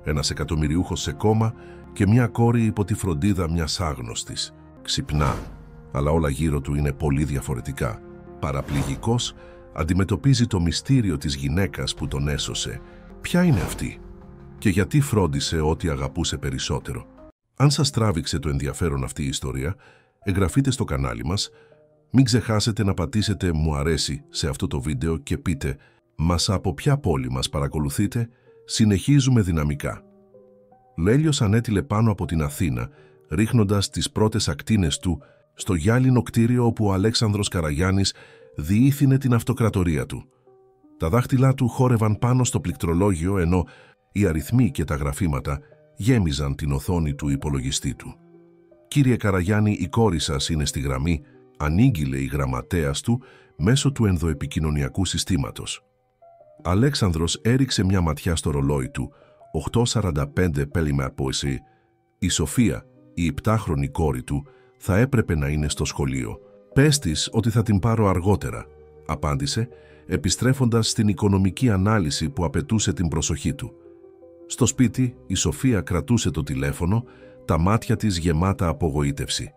ένας εκατομμυριούχος σε κόμμα και μια κόρη υπό τη φροντίδα μιας άγνωστης. Ξυπνά, αλλά όλα γύρω του είναι πολύ διαφορετικά. Παραπληγικός, αντιμετωπίζει το μυστήριο της γυναίκας που τον έσωσε. Ποια είναι αυτή και γιατί φρόντισε ό,τι αγαπούσε περισσότερο? Αν σας τράβηξε το ενδιαφέρον αυτή η ιστορία, εγγραφείτε στο κανάλι μας, μην ξεχάσετε να πατήσετε «Μου αρέσει» σε αυτό το βίντεο και πείτε «Μας από ποια πόλη μας παρακολουθείτε?» Συνεχίζουμε δυναμικά. Λέλιος ανέτειλε πάνω από την Αθήνα, ρίχνοντας τις πρώτες ακτίνες του στο γυάλινο κτίριο όπου ο Αλέξανδρος Καραγιάννης διήθυνε την αυτοκρατορία του. Τα δάχτυλά του χόρευαν πάνω στο πληκτρολόγιο, ενώ οι αριθμοί και τα γραφήματα γέμιζαν την οθόνη του υπολογιστή του. «Κύριε Καραγιάννη, η κόρη σας είναι στη γραμμή», ανήγγειλε η γραμματέας του μέσω του ενδοεπικοινωνιακού συστήματος. Αλέξανδρος έριξε μια ματιά στο ρολόι του. 8:45 πέλημα από εσύ. Η Σοφία, η 7χρονη κόρη του, θα έπρεπε να είναι στο σχολείο. «Πες της ότι θα την πάρω αργότερα», απάντησε, επιστρέφοντας στην οικονομική ανάλυση που απαιτούσε την προσοχή του. Στο σπίτι, η Σοφία κρατούσε το τηλέφωνο, τα μάτια της γεμάτα απογοήτευση.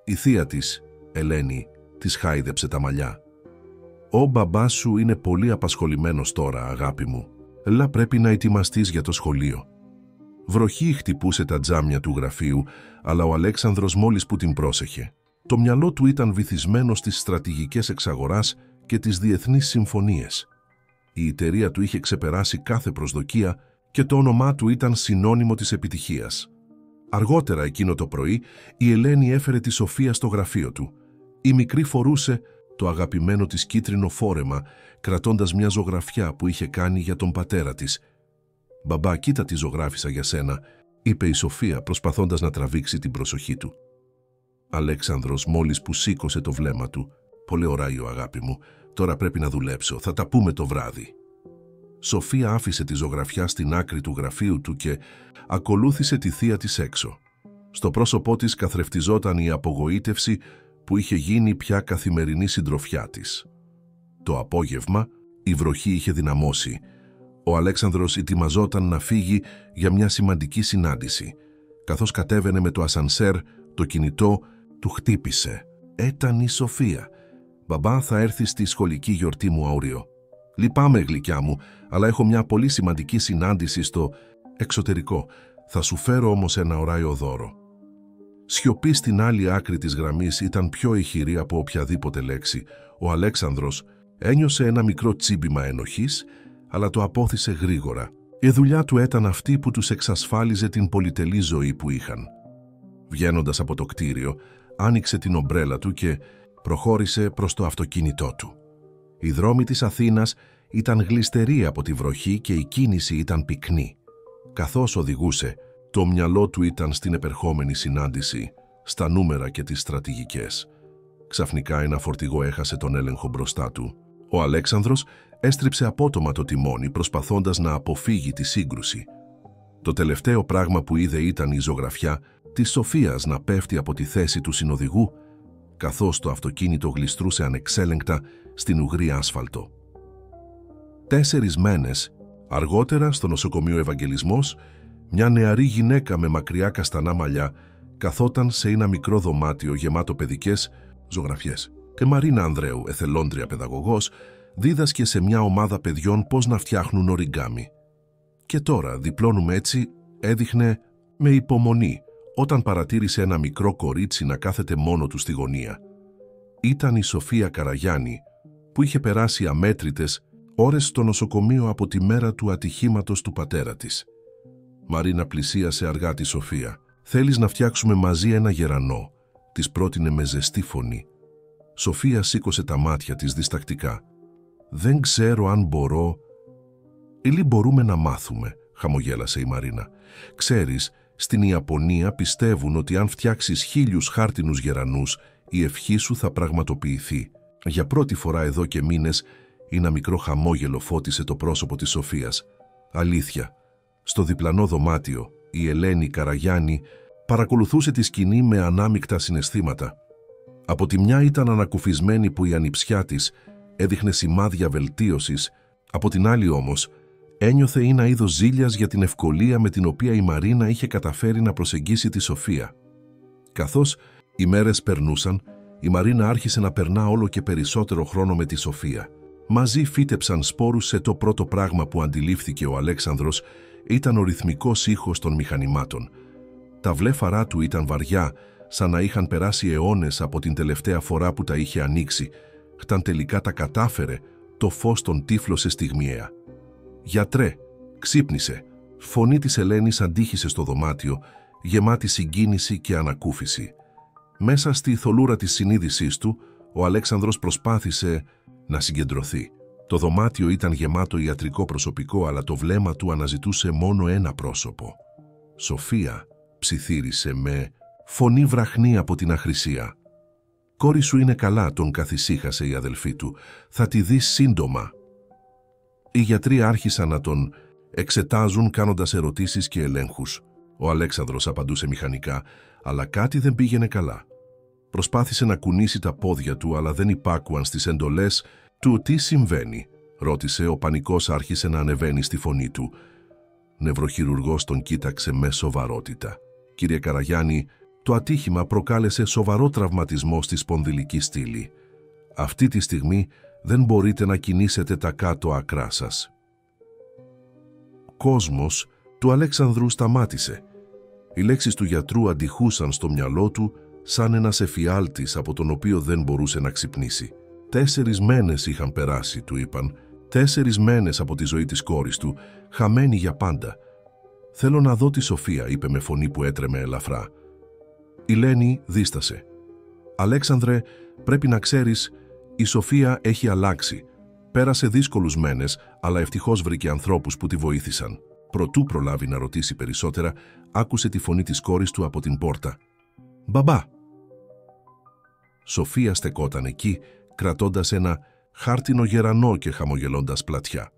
Η θεία της, Ελένη, της χάιδεψε τα μαλλιά. «Ο μπαμπάς σου είναι πολύ απασχολημένος τώρα, αγάπη μου. Έλα, πρέπει να ετοιμαστείς για το σχολείο». Βροχή χτυπούσε τα τζάμια του γραφείου, αλλά ο Αλέξανδρος μόλις που την πρόσεχε. Το μυαλό του ήταν βυθισμένο στις στρατηγικές εξαγοράς και τις διεθνείς συμφωνίες. Η εταιρεία του είχε ξεπεράσει κάθε προσδοκία και το όνομά του ήταν συνώνυμο της επιτυχίας. Αργότερα εκείνο το πρωί, η Ελένη έφερε τη Σοφία στο γραφείο του. Η μικρή φορούσε το αγαπημένο της κίτρινο φόρεμα, κρατώντας μια ζωγραφιά που είχε κάνει για τον πατέρα της. «Μπαμπά, κοίτα τι ζωγράφισα για σένα», είπε η Σοφία, προσπαθώντας να τραβήξει την προσοχή του. Αλέξανδρος μόλις που σήκωσε το βλέμμα του. «Πολύ ωραίο, αγάπη μου. Τώρα πρέπει να δουλέψω. Θα τα πούμε το βράδυ». Σοφία άφησε τη ζωγραφιά στην άκρη του γραφείου του και ακολούθησε τη θεία της έξω. Στο πρόσωπό της καθρεφτιζόταν η απογοήτευση που είχε γίνει πια καθημερινή συντροφιά της. Το απόγευμα η βροχή είχε δυναμώσει. Ο Αλέξανδρος ετοιμαζόταν να φύγει για μια σημαντική συνάντηση. Καθώς κατέβαινε με το ασανσέρ, το κινητό του χτύπησε. Ήταν η Σοφία. «Μπαμπά, θα έρθει στη σχολική γιορτή μου αύριο». «Λυπάμαι, γλυκιά μου, αλλά έχω μια πολύ σημαντική συνάντηση στο εξωτερικό. Θα σου φέρω όμως ένα ωραίο δώρο». Σιωπή στην άλλη άκρη της γραμμής ήταν πιο ηχηρή από οποιαδήποτε λέξη. Ο Αλέξανδρος ένιωσε ένα μικρό τσίμπημα ενοχής, αλλά το απόθυσε γρήγορα. Η δουλειά του ήταν αυτή που τους εξασφάλιζε την πολυτελή ζωή που είχαν. Βγαίνοντας από το κτίριο, άνοιξε την ομπρέλα του και προχώρησε προς το αυτοκίνητό του. Οι δρόμοι της Αθήνας ήταν γλιστεροί από τη βροχή και η κίνηση ήταν πυκνή. Καθώς οδηγούσε, το μυαλό του ήταν στην επερχόμενη συνάντηση, στα νούμερα και τις στρατηγικές. Ξαφνικά ένα φορτηγό έχασε τον έλεγχο μπροστά του. Ο Αλέξανδρος έστριψε απότομα το τιμόνι, προσπαθώντας να αποφύγει τη σύγκρουση. Το τελευταίο πράγμα που είδε ήταν η ζωγραφιά της Σοφίας να πέφτει από τη θέση του συνοδηγού, καθώς το αυτοκίνητο γλιστρούσε ανεξέλεγκτα στην ουγρή άσφαλτο. 4 μένες αργότερα, στο νοσοκομείο Ευαγγελισμός, μια νεαρή γυναίκα με μακριά καστανά μαλλιά καθόταν σε ένα μικρό δωμάτιο γεμάτο παιδικές ζωγραφιές. Και Μαρίνα Ανδρέου, εθελόντρια παιδαγωγός, δίδασκε σε μια ομάδα παιδιών πώς να φτιάχνουν οριγκάμι. «Και τώρα διπλώνουμε έτσι», έδειχνε με υπομονή όταν παρατήρησε ένα μικρό κορίτσι να κάθεται μόνο του στη γωνία. Ήταν η Σοφία Καραγιάννη, που είχε περάσει αμέτρητες ώρες στο νοσοκομείο από τη μέρα του ατυχήματος του πατέρα της. Μαρίνα πλησίασε αργά τη Σοφία. «Θέλεις να φτιάξουμε μαζί ένα γερανό», της πρότεινε με ζεστή φωνή. Σοφία σήκωσε τα μάτια της διστακτικά. «Δεν ξέρω αν μπορώ». «Ή μπορούμε να μάθουμε», χαμογέλασε η Μαρίνα. «Ξέρεις, στην Ιαπωνία πιστεύουν ότι αν φτιάξεις 1000 χάρτινους γερανούς, η ευχή σου θα πραγματοποιηθεί». Για πρώτη φορά εδώ και μήνες, ένα μικρό χαμόγελο φώτισε το πρόσωπο της Σοφίας. «Αλήθεια». Στο διπλανό δωμάτιο, η Ελένη Καραγιάννη παρακολουθούσε τη σκηνή με ανάμεικτα συναισθήματα. Από τη μια ήταν ανακουφισμένη που η ανιψιά της έδειχνε σημάδια βελτίωσης, από την άλλη όμως Ένιωθε ένα είδος ζήλιας για την ευκολία με την οποία η Μαρίνα είχε καταφέρει να προσεγγίσει τη Σοφία. Καθώς οι μέρες περνούσαν, η Μαρίνα άρχισε να περνά όλο και περισσότερο χρόνο με τη Σοφία. Μαζί φύτεψαν σπόρους σε το πρώτο πράγμα που αντιλήφθηκε ο Αλέξανδρος ήταν ο ρυθμικός ήχος των μηχανημάτων. Τα βλέφαρά του ήταν βαριά, σαν να είχαν περάσει αιώνες από την τελευταία φορά που τα είχε ανοίξει. Χταν τελικά τα κατάφερε, το φως τον τύφλωσε στιγμιαία. «Γιατρέ», ξύπνησε. Φωνή της Ελένης αντίχησε στο δωμάτιο, γεμάτη συγκίνηση και ανακούφιση. Μέσα στη θολούρα της συνείδησής του, ο Αλέξανδρος προσπάθησε να συγκεντρωθεί. Το δωμάτιο ήταν γεμάτο ιατρικό προσωπικό, αλλά το βλέμμα του αναζητούσε μόνο ένα πρόσωπο. «Σοφία», ψιθύρισε με φωνή βραχνή από την αχρησία. «Κόρη σου είναι καλά», τον καθησύχασε η αδελφή του. «Θα τη δεις σύντομα». Οι γιατροί άρχισαν να τον εξετάζουν κάνοντας ερωτήσεις και ελέγχους. Ο Αλέξανδρος απαντούσε μηχανικά, αλλά κάτι δεν πήγαινε καλά. Προσπάθησε να κουνήσει τα πόδια του, αλλά δεν υπάκουαν στις εντολές του. «Τι συμβαίνει?» ρώτησε. Ο πανικός άρχισε να ανεβαίνει στη φωνή του. Νευροχειρουργός τον κοίταξε με σοβαρότητα. «Κύριε Καραγιάννη, το ατύχημα προκάλεσε σοβαρό τραυματισμό στη σπονδυλική στήλη. Αυτή τη στιγμή δεν μπορείτε να κινήσετε τα κάτω άκρά σας». Κόσμος του Αλέξανδρου σταμάτησε. Οι λέξεις του γιατρού αντιχούσαν στο μυαλό του σαν ένας εφιάλτης από τον οποίο δεν μπορούσε να ξυπνήσει. 4 μένες είχαν περάσει, του είπαν. 4 μένες από τη ζωή της κόρης του, χαμένη για πάντα. «Θέλω να δω τη Σοφία», είπε με φωνή που έτρεμε ελαφρά. Η Λένη δίστασε. «Αλέξανδρε, πρέπει να ξέρεις, η Σοφία έχει αλλάξει. Πέρασε δύσκολους μένες, αλλά ευτυχώς βρήκε ανθρώπους που τη βοήθησαν». Προτού προλάβει να ρωτήσει περισσότερα, άκουσε τη φωνή της κόρης του από την πόρτα. «Μπαμπά». Σοφία στεκόταν εκεί, κρατώντας ένα χάρτινο γερανό και χαμογελώντας πλατιά.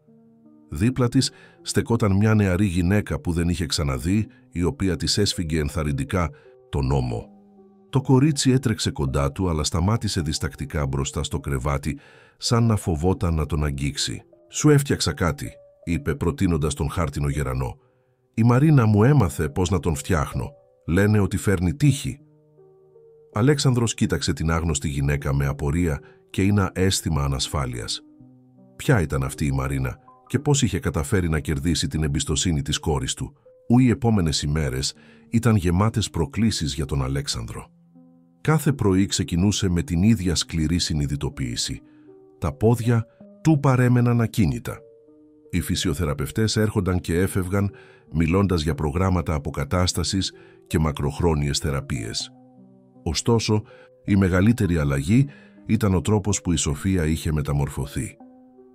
Δίπλα της στεκόταν μια νεαρή γυναίκα που δεν είχε ξαναδεί, η οποία της έσφιγγε ενθαρρυντικά τον νόμο. Το κορίτσι έτρεξε κοντά του, αλλά σταμάτησε διστακτικά μπροστά στο κρεβάτι, σαν να φοβόταν να τον αγγίξει. «Σου έφτιαξα κάτι», είπε προτείνοντας τον χάρτινο γερανό. «Η Μαρίνα μου έμαθε πώς να τον φτιάχνω. Λένε ότι φέρνει τύχη». Αλέξανδρος κοίταξε την άγνωστη γυναίκα με απορία και ένα αίσθημα ανασφάλειας. Ποια ήταν αυτή η Μαρίνα και πώς είχε καταφέρει να κερδίσει την εμπιστοσύνη της κόρης του? Οι επόμενες ημέρες ήταν γεμάτες προκλήσεις για τον Αλέξανδρο. Κάθε πρωί ξεκινούσε με την ίδια σκληρή συνειδητοποίηση. Τα πόδια του παρέμεναν ακίνητα. Οι φυσιοθεραπευτές έρχονταν και έφευγαν, μιλώντας για προγράμματα αποκατάστασης και μακροχρόνιες θεραπείες. Ωστόσο, η μεγαλύτερη αλλαγή ήταν ο τρόπος που η Σοφία είχε μεταμορφωθεί.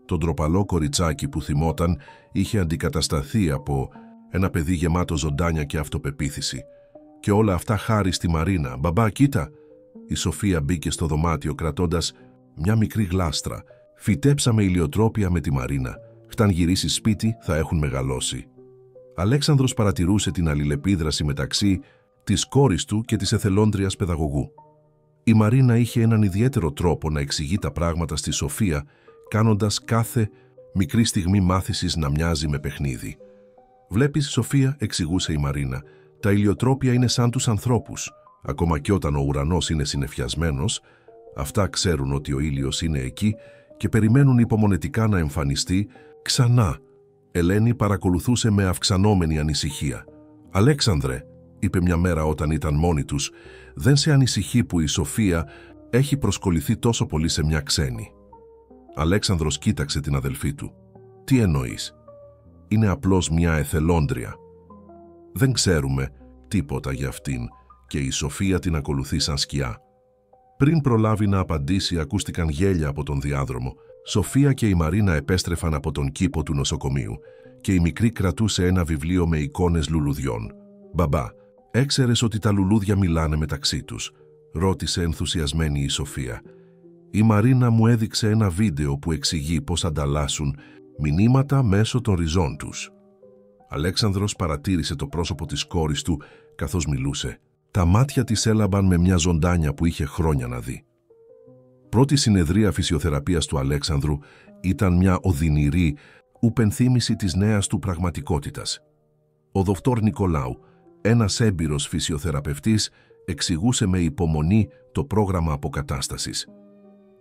Το ντροπαλό κοριτσάκι που θυμόταν είχε αντικατασταθεί από ένα παιδί γεμάτο ζωντάνια και αυτοπεποίθηση. Και όλα αυτά χάρη στη Μαρίνα. «Μπαμπά, κοίτα!» Η Σοφία μπήκε στο δωμάτιο κρατώντας μια μικρή γλάστρα. «Φυτέψαμε ηλιοτρόπια με τη Μαρίνα. Χταν γυρίσει σπίτι θα έχουν μεγαλώσει». Αλέξανδρος παρατηρούσε την αλληλεπίδραση μεταξύ της κόρης του και της εθελόντριας παιδαγωγού. Η Μαρίνα είχε έναν ιδιαίτερο τρόπο να εξηγεί τα πράγματα στη Σοφία, κάνοντας κάθε μικρή στιγμή μάθησης να μοιάζει με παιχνίδι. «Βλέπεις, Σοφία», εξηγούσε η Μαρίνα, «τα ηλιοτρόπια είναι σαν τους ανθρώπους. Ακόμα και όταν ο ουρανός είναι συννεφιασμένος, αυτά ξέρουν ότι ο ήλιος είναι εκεί και περιμένουν υπομονετικά να εμφανιστεί ξανά». Ελένη παρακολουθούσε με αυξανόμενη ανησυχία. «Αλέξανδρε», είπε μια μέρα όταν ήταν μόνοι τους, «δεν σε ανησυχεί που η Σοφία έχει προσκολληθεί τόσο πολύ σε μια ξένη?» Αλέξανδρος κοίταξε την αδελφή του. «Τι εννοείς?» «Είναι απλώς μια εθελόντρια. Δεν ξέρουμε τίποτα για αυτήν και η Σοφία την ακολουθεί σαν σκιά». Πριν προλάβει να απαντήσει, ακούστηκαν γέλια από τον διάδρομο. Σοφία και η Μαρίνα επέστρεφαν από τον κήπο του νοσοκομείου και η μικρή κρατούσε ένα βιβλίο με εικόνες λουλουδιών. «Μπαμπά, έξερες ότι τα λουλούδια μιλάνε μεταξύ τους?» ρώτησε ενθουσιασμένη η Σοφία. «Η Μαρίνα μου έδειξε ένα βίντεο που εξηγεί πώς ανταλλάσσουν μηνύματα μέσω των ριζών τους». Αλέξανδρος παρατήρησε το πρόσωπο της κόρης του καθώς μιλούσε. Τα μάτια της έλαμπαν με μια ζωντάνια που είχε χρόνια να δει. Πρώτη συνεδρία φυσιοθεραπείας του Αλέξανδρου ήταν μια οδυνηρή, ουπενθύμηση της νέας του πραγματικότητας. Ο Δοκτώρ Νικολάου, ένας έμπειρος φυσιοθεραπευτής, εξηγούσε με υπομονή το πρόγραμμα αποκατάστασης.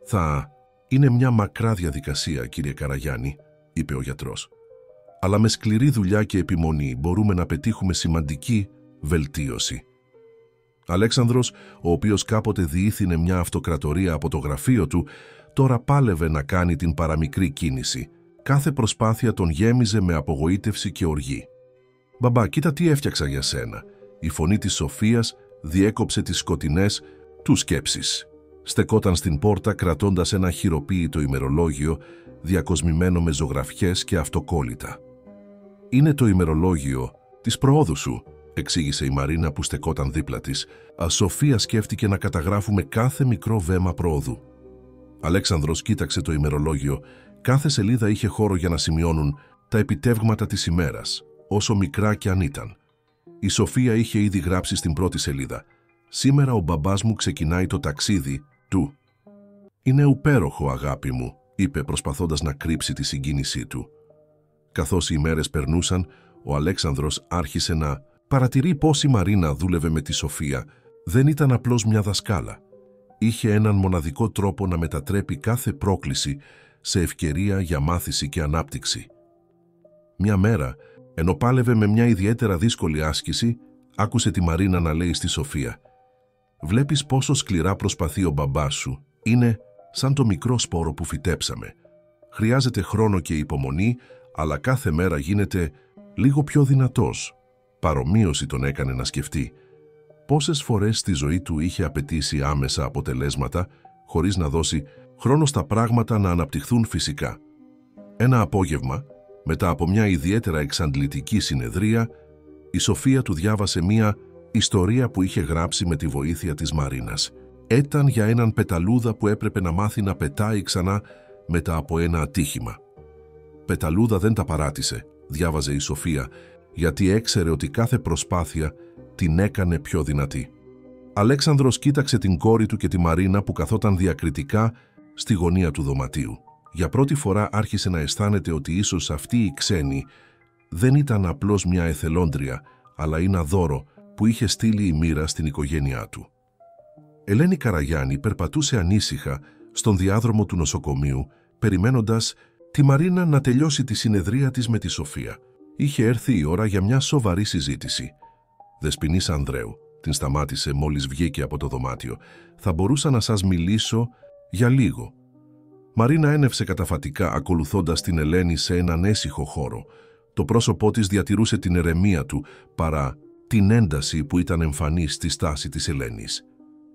«Θα είναι μια μακρά διαδικασία, κύριε Καραγιάννη», είπε ο γιατρός. «Αλλά με σκληρή δουλειά και επιμονή μπορούμε να πετύχουμε σημαντική βελτίωση». Αλέξανδρος, ο οποίος κάποτε διήθυνε μια αυτοκρατορία από το γραφείο του, τώρα πάλευε να κάνει την παραμικρή κίνηση. Κάθε προσπάθεια τον γέμιζε με απογοήτευση και οργή. «Μπαμπά, κοίτα τι έφτιαξα για σένα». Η φωνή της Σοφίας διέκοψε τις σκοτεινές του σκέψεις. Στεκόταν στην πόρτα κρατώντας ένα χειροποίητο ημερολόγιο διακοσμημένο με ζωγραφιές και αυτοκόλλητα. «Είναι το ημερολόγιο της προόδου σου», εξήγησε η Μαρίνα που στεκόταν δίπλα της. Σοφία σκέφτηκε να καταγράφουμε κάθε μικρό βήμα πρόοδου. Αλέξανδρος κοίταξε το ημερολόγιο. Κάθε σελίδα είχε χώρο για να σημειώνουν τα επιτεύγματα της ημέρας, όσο μικρά κι αν ήταν. Η Σοφία είχε ήδη γράψει στην πρώτη σελίδα: «Σήμερα ο μπαμπάς μου ξεκινάει το ταξίδι του». «Είναι υπέροχο, αγάπη μου», είπε προσπαθώντας να κρύψει τη συγκίνησή του. Καθώς οι ημέρες περνούσαν, ο Αλέξανδρος άρχισε να παρατηρεί πώς η Μαρίνα δούλευε με τη Σοφία. Δεν ήταν απλώς μια δασκάλα. Είχε έναν μοναδικό τρόπο να μετατρέπει κάθε πρόκληση σε ευκαιρία για μάθηση και ανάπτυξη. Μια μέρα, ενώ πάλευε με μια ιδιαίτερα δύσκολη άσκηση, άκουσε τη Μαρίνα να λέει στη Σοφία: «Βλέπεις πόσο σκληρά προσπαθεί ο μπαμπάς σου. Είναι σαν το μικρό σπόρο που φυτέψαμε. Χρειάζεται χρόνο και υπομονή, αλλά κάθε μέρα γίνεται λίγο πιο δυνατός». Παρομοίωση τον έκανε να σκεφτεί. Πόσες φορές στη ζωή του είχε απαιτήσει άμεσα αποτελέσματα, χωρίς να δώσει χρόνο στα πράγματα να αναπτυχθούν φυσικά. Ένα απόγευμα, μετά από μια ιδιαίτερα εξαντλητική συνεδρία, η Σοφία του διάβασε μια ιστορία που είχε γράψει με τη βοήθεια της Μαρίνας. Ήταν για έναν πεταλούδα που έπρεπε να μάθει να πετάει ξανά μετά από ένα ατύχημα. «Πεταλούδα δεν τα παράτησε», διάβαζε η Σοφία, γιατί έξερε ότι κάθε προσπάθεια την έκανε πιο δυνατή. Αλέξανδρος κοίταξε την κόρη του και τη Μαρίνα που καθόταν διακριτικά στη γωνία του δωματίου. Για πρώτη φορά άρχισε να αισθάνεται ότι ίσως αυτή η ξένη δεν ήταν απλώς μια εθελόντρια, αλλά ένα δώρο που είχε στείλει η μοίρα στην οικογένειά του. Ελένη Καραγιάννη περπατούσε ανήσυχα στον διάδρομο του νοσοκομείου, περιμένοντας τη Μαρίνα να τελειώσει τη συνεδρία της με τη Σοφία. Είχε έρθει η ώρα για μια σοβαρή συζήτηση. «Δεσποινής Ανδρέου», την σταμάτησε μόλις βγήκε από το δωμάτιο, «θα μπορούσα να σας μιλήσω για λίγο». Μαρίνα ένευσε καταφατικά, ακολουθώντας την Ελένη σε έναν ήσυχο χώρο. Το πρόσωπό της διατηρούσε την ερεμία του παρά την ένταση που ήταν εμφανής στη στάση της Ελένης.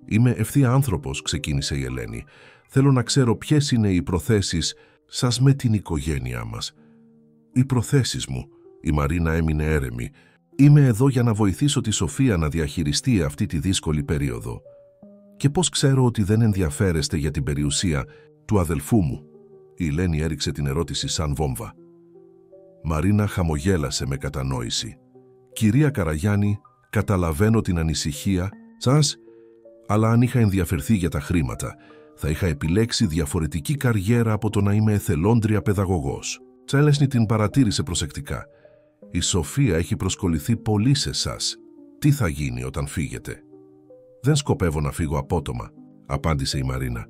«Είμαι ευθεία άνθρωπος», ξεκίνησε η Ελένη. «Θέλω να ξέρω ποιες είναι οι προθέσεις σας με την οικογένειά μας». «Οι προθέσεις μου», η Μαρίνα έμεινε έρεμη. «Είμαι εδώ για να βοηθήσω τη Σοφία να διαχειριστεί αυτή τη δύσκολη περίοδο». «Και πώς ξέρω ότι δεν ενδιαφέρεστε για την περιουσία του αδελφού μου?» Η Ελένη έριξε την ερώτηση σαν βόμβα. Μαρίνα χαμογέλασε με κατανόηση. «Κυρία Καραγιάννη, καταλαβαίνω την ανησυχία σας, αλλά αν είχα ενδιαφερθεί για τα χρήματα, θα είχα επιλέξει διαφορετική καριέρα από το να είμαι εθελόντρια παιδαγωγός». Τσέλεσνη την παρατήρησε προσεκτικά. «Η Σοφία έχει προσκοληθεί πολύ σε εσάς. Τι θα γίνει όταν φύγετε?» «Δεν σκοπεύω να φύγω απότομα», απάντησε η Μαρίνα.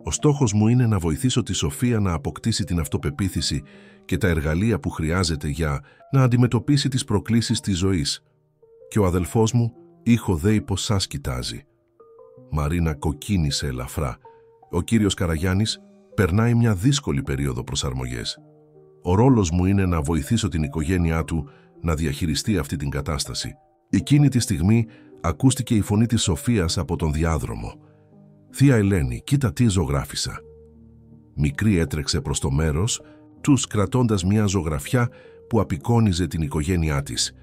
«Ο στόχος μου είναι να βοηθήσω τη Σοφία να αποκτήσει την αυτοπεποίθηση και τα εργαλεία που χρειάζεται για να αντιμετωπίσει τις προκλήσεις της ζωής. Και ο αδελφός μου, ήχο δέει πως σας κοιτάζει». Μαρίνα κοκκίνησε ελαφρά. «Ο κύριος Καραγιάννης περνάει μια δύσκολη περίοδο προσαρμογές. Ο ρόλος μου είναι να βοηθήσω την οικογένειά του να διαχειριστεί αυτή την κατάσταση». Εκείνη τη στιγμή ακούστηκε η φωνή της Σοφίας από τον διάδρομο. «Θεία Ελένη, κοίτα τι ζωγράφισα». Μικρή έτρεξε προς το μέρος τους κρατώντας μια ζωγραφιά που απεικόνιζε την οικογένειά της.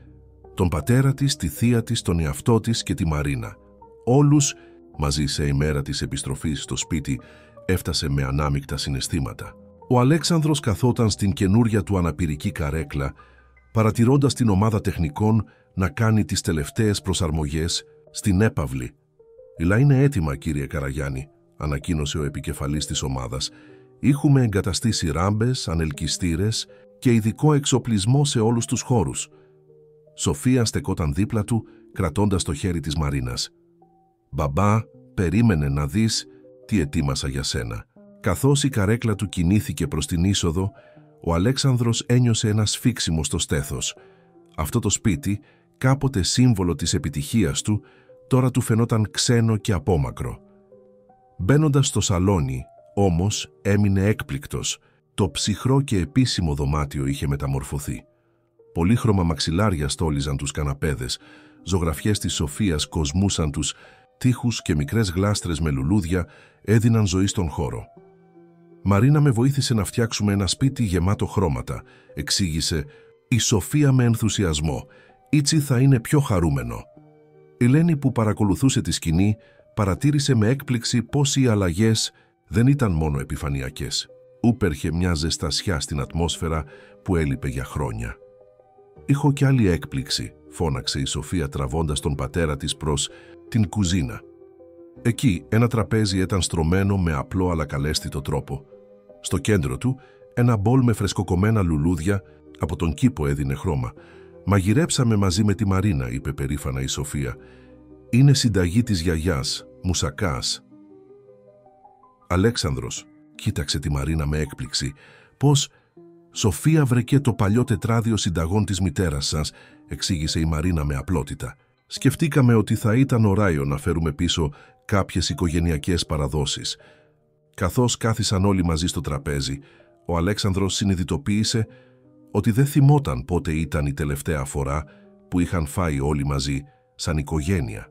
Τον πατέρα της, τη θεία της, τον εαυτό της και τη Μαρίνα. Όλους μαζί σε ημέρα της επιστροφής στο σπίτι έφτασε με ανάμεικτα συναισθήματα. Ο Αλέξανδρος καθόταν στην καινούρια του αναπηρική καρέκλα, παρατηρώντας την ομάδα τεχνικών να κάνει τις τελευταίες προσαρμογές στην έπαυλη. «Ήλα είναι έτοιμα, κύριε Καραγιάννη», ανακοίνωσε ο επικεφαλής της ομάδας. «Έχουμε εγκαταστήσει ράμπες, ανελκυστήρες και ειδικό εξοπλισμό σε όλους τους χώρους. Σοφία στεκόταν δίπλα του, κρατώντας το χέρι της Μαρίνας. «Μπαμπά, περίμενε να δεις τι ετοίμασα για σένα». Καθώς η καρέκλα του κινήθηκε προς την είσοδο, ο Αλέξανδρος ένιωσε ένα σφίξιμο στο στήθος. Αυτό το σπίτι, κάποτε σύμβολο της επιτυχίας του, τώρα του φαινόταν ξένο και απόμακρο. Μπαίνοντας στο σαλόνι, όμως, έμεινε έκπληκτος. Το ψυχρό και επίσημο δωμάτιο είχε μεταμορφωθεί. Πολύχρωμα μαξιλάρια στόλιζαν τους καναπέδες, ζωγραφιές της Σοφίας κοσμούσαν τους τοίχους και μικρές γλάστρες με λουλούδια έδιναν ζωή στον χώρο. «Μαρίνα με βοήθησε να φτιάξουμε ένα σπίτι γεμάτο χρώματα», εξήγησε η Σοφία με ενθουσιασμό. «Ήτσι θα είναι πιο χαρούμενο». Η Ελένη, που παρακολουθούσε τη σκηνή, παρατήρησε με έκπληξη πως οι αλλαγές δεν ήταν μόνο επιφανειακές. Ούπερχε μια ζεστασιά στην ατμόσφαιρα που έλειπε για χρόνια. «Έχω κι άλλη έκπληξη», φώναξε η Σοφία τραβώντας τον πατέρα της προς την κουζίνα. Εκεί ένα τραπέζι ήταν στρωμένο με απλό αλλά καλέσθητο τρόπο. Στο κέντρο του ένα μπολ με φρεσκοκομμένα λουλούδια, από τον κήπο έδινε χρώμα. «Μαγειρέψαμε μαζί με τη Μαρίνα», είπε περήφανα η Σοφία. «Είναι συνταγή της γιαγιάς, μουσακάς». Αλέξανδρος κοίταξε τη Μαρίνα με έκπληξη. «Πώς?» «Σοφία, βρεκέ το παλιό τετράδιο συνταγών της μητέρας σας», εξήγησε η Μαρίνα με απλότητα. «Σκεφτήκαμε ότι θα ήταν ωραίο να φέρουμε πίσω κάποιες οικογενειακές παραδόσεις». Καθώς κάθισαν όλοι μαζί στο τραπέζι, ο Αλέξανδρος συνειδητοποίησε ότι δεν θυμόταν πότε ήταν η τελευταία φορά που είχαν φάει όλοι μαζί, σαν οικογένεια.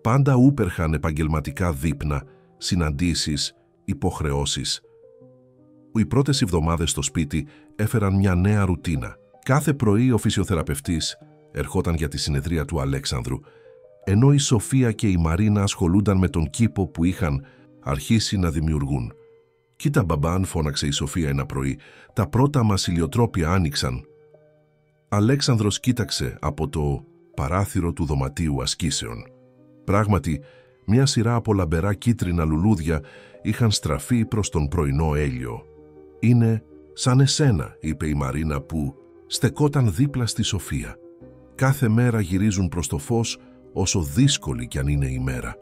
Πάντα ούπερχαν επαγγελματικά δείπνα, συναντήσεις, υποχρεώσεις. Οι πρώτες εβδομάδες στο σπίτι έφεραν μια νέα ρουτίνα. Κάθε πρωί ο φυσιοθεραπευτής ερχόταν για τη συνεδρία του Αλέξανδρου, ενώ η Σοφία και η Μαρίνα ασχολούνταν με τον κήπο που είχαν αρχίσει να δημιουργούν. «Κοίτα μπαμπάν», φώναξε η Σοφία ένα πρωί, «τα πρώτα μας ηλιοτρόπια άνοιξαν». Αλέξανδρος κοίταξε από το παράθυρο του δωματίου ασκήσεων. Πράγματι, μια σειρά από λαμπερά κίτρινα λουλούδια είχαν στραφεί προς τον πρωινό ήλιο. «Είναι σαν εσένα», είπε η Μαρίνα που στεκόταν δίπλα στη Σοφία. «Κάθε μέρα γυρίζουν προς το φως, όσο δύσκολη κι αν είναι η μέρα».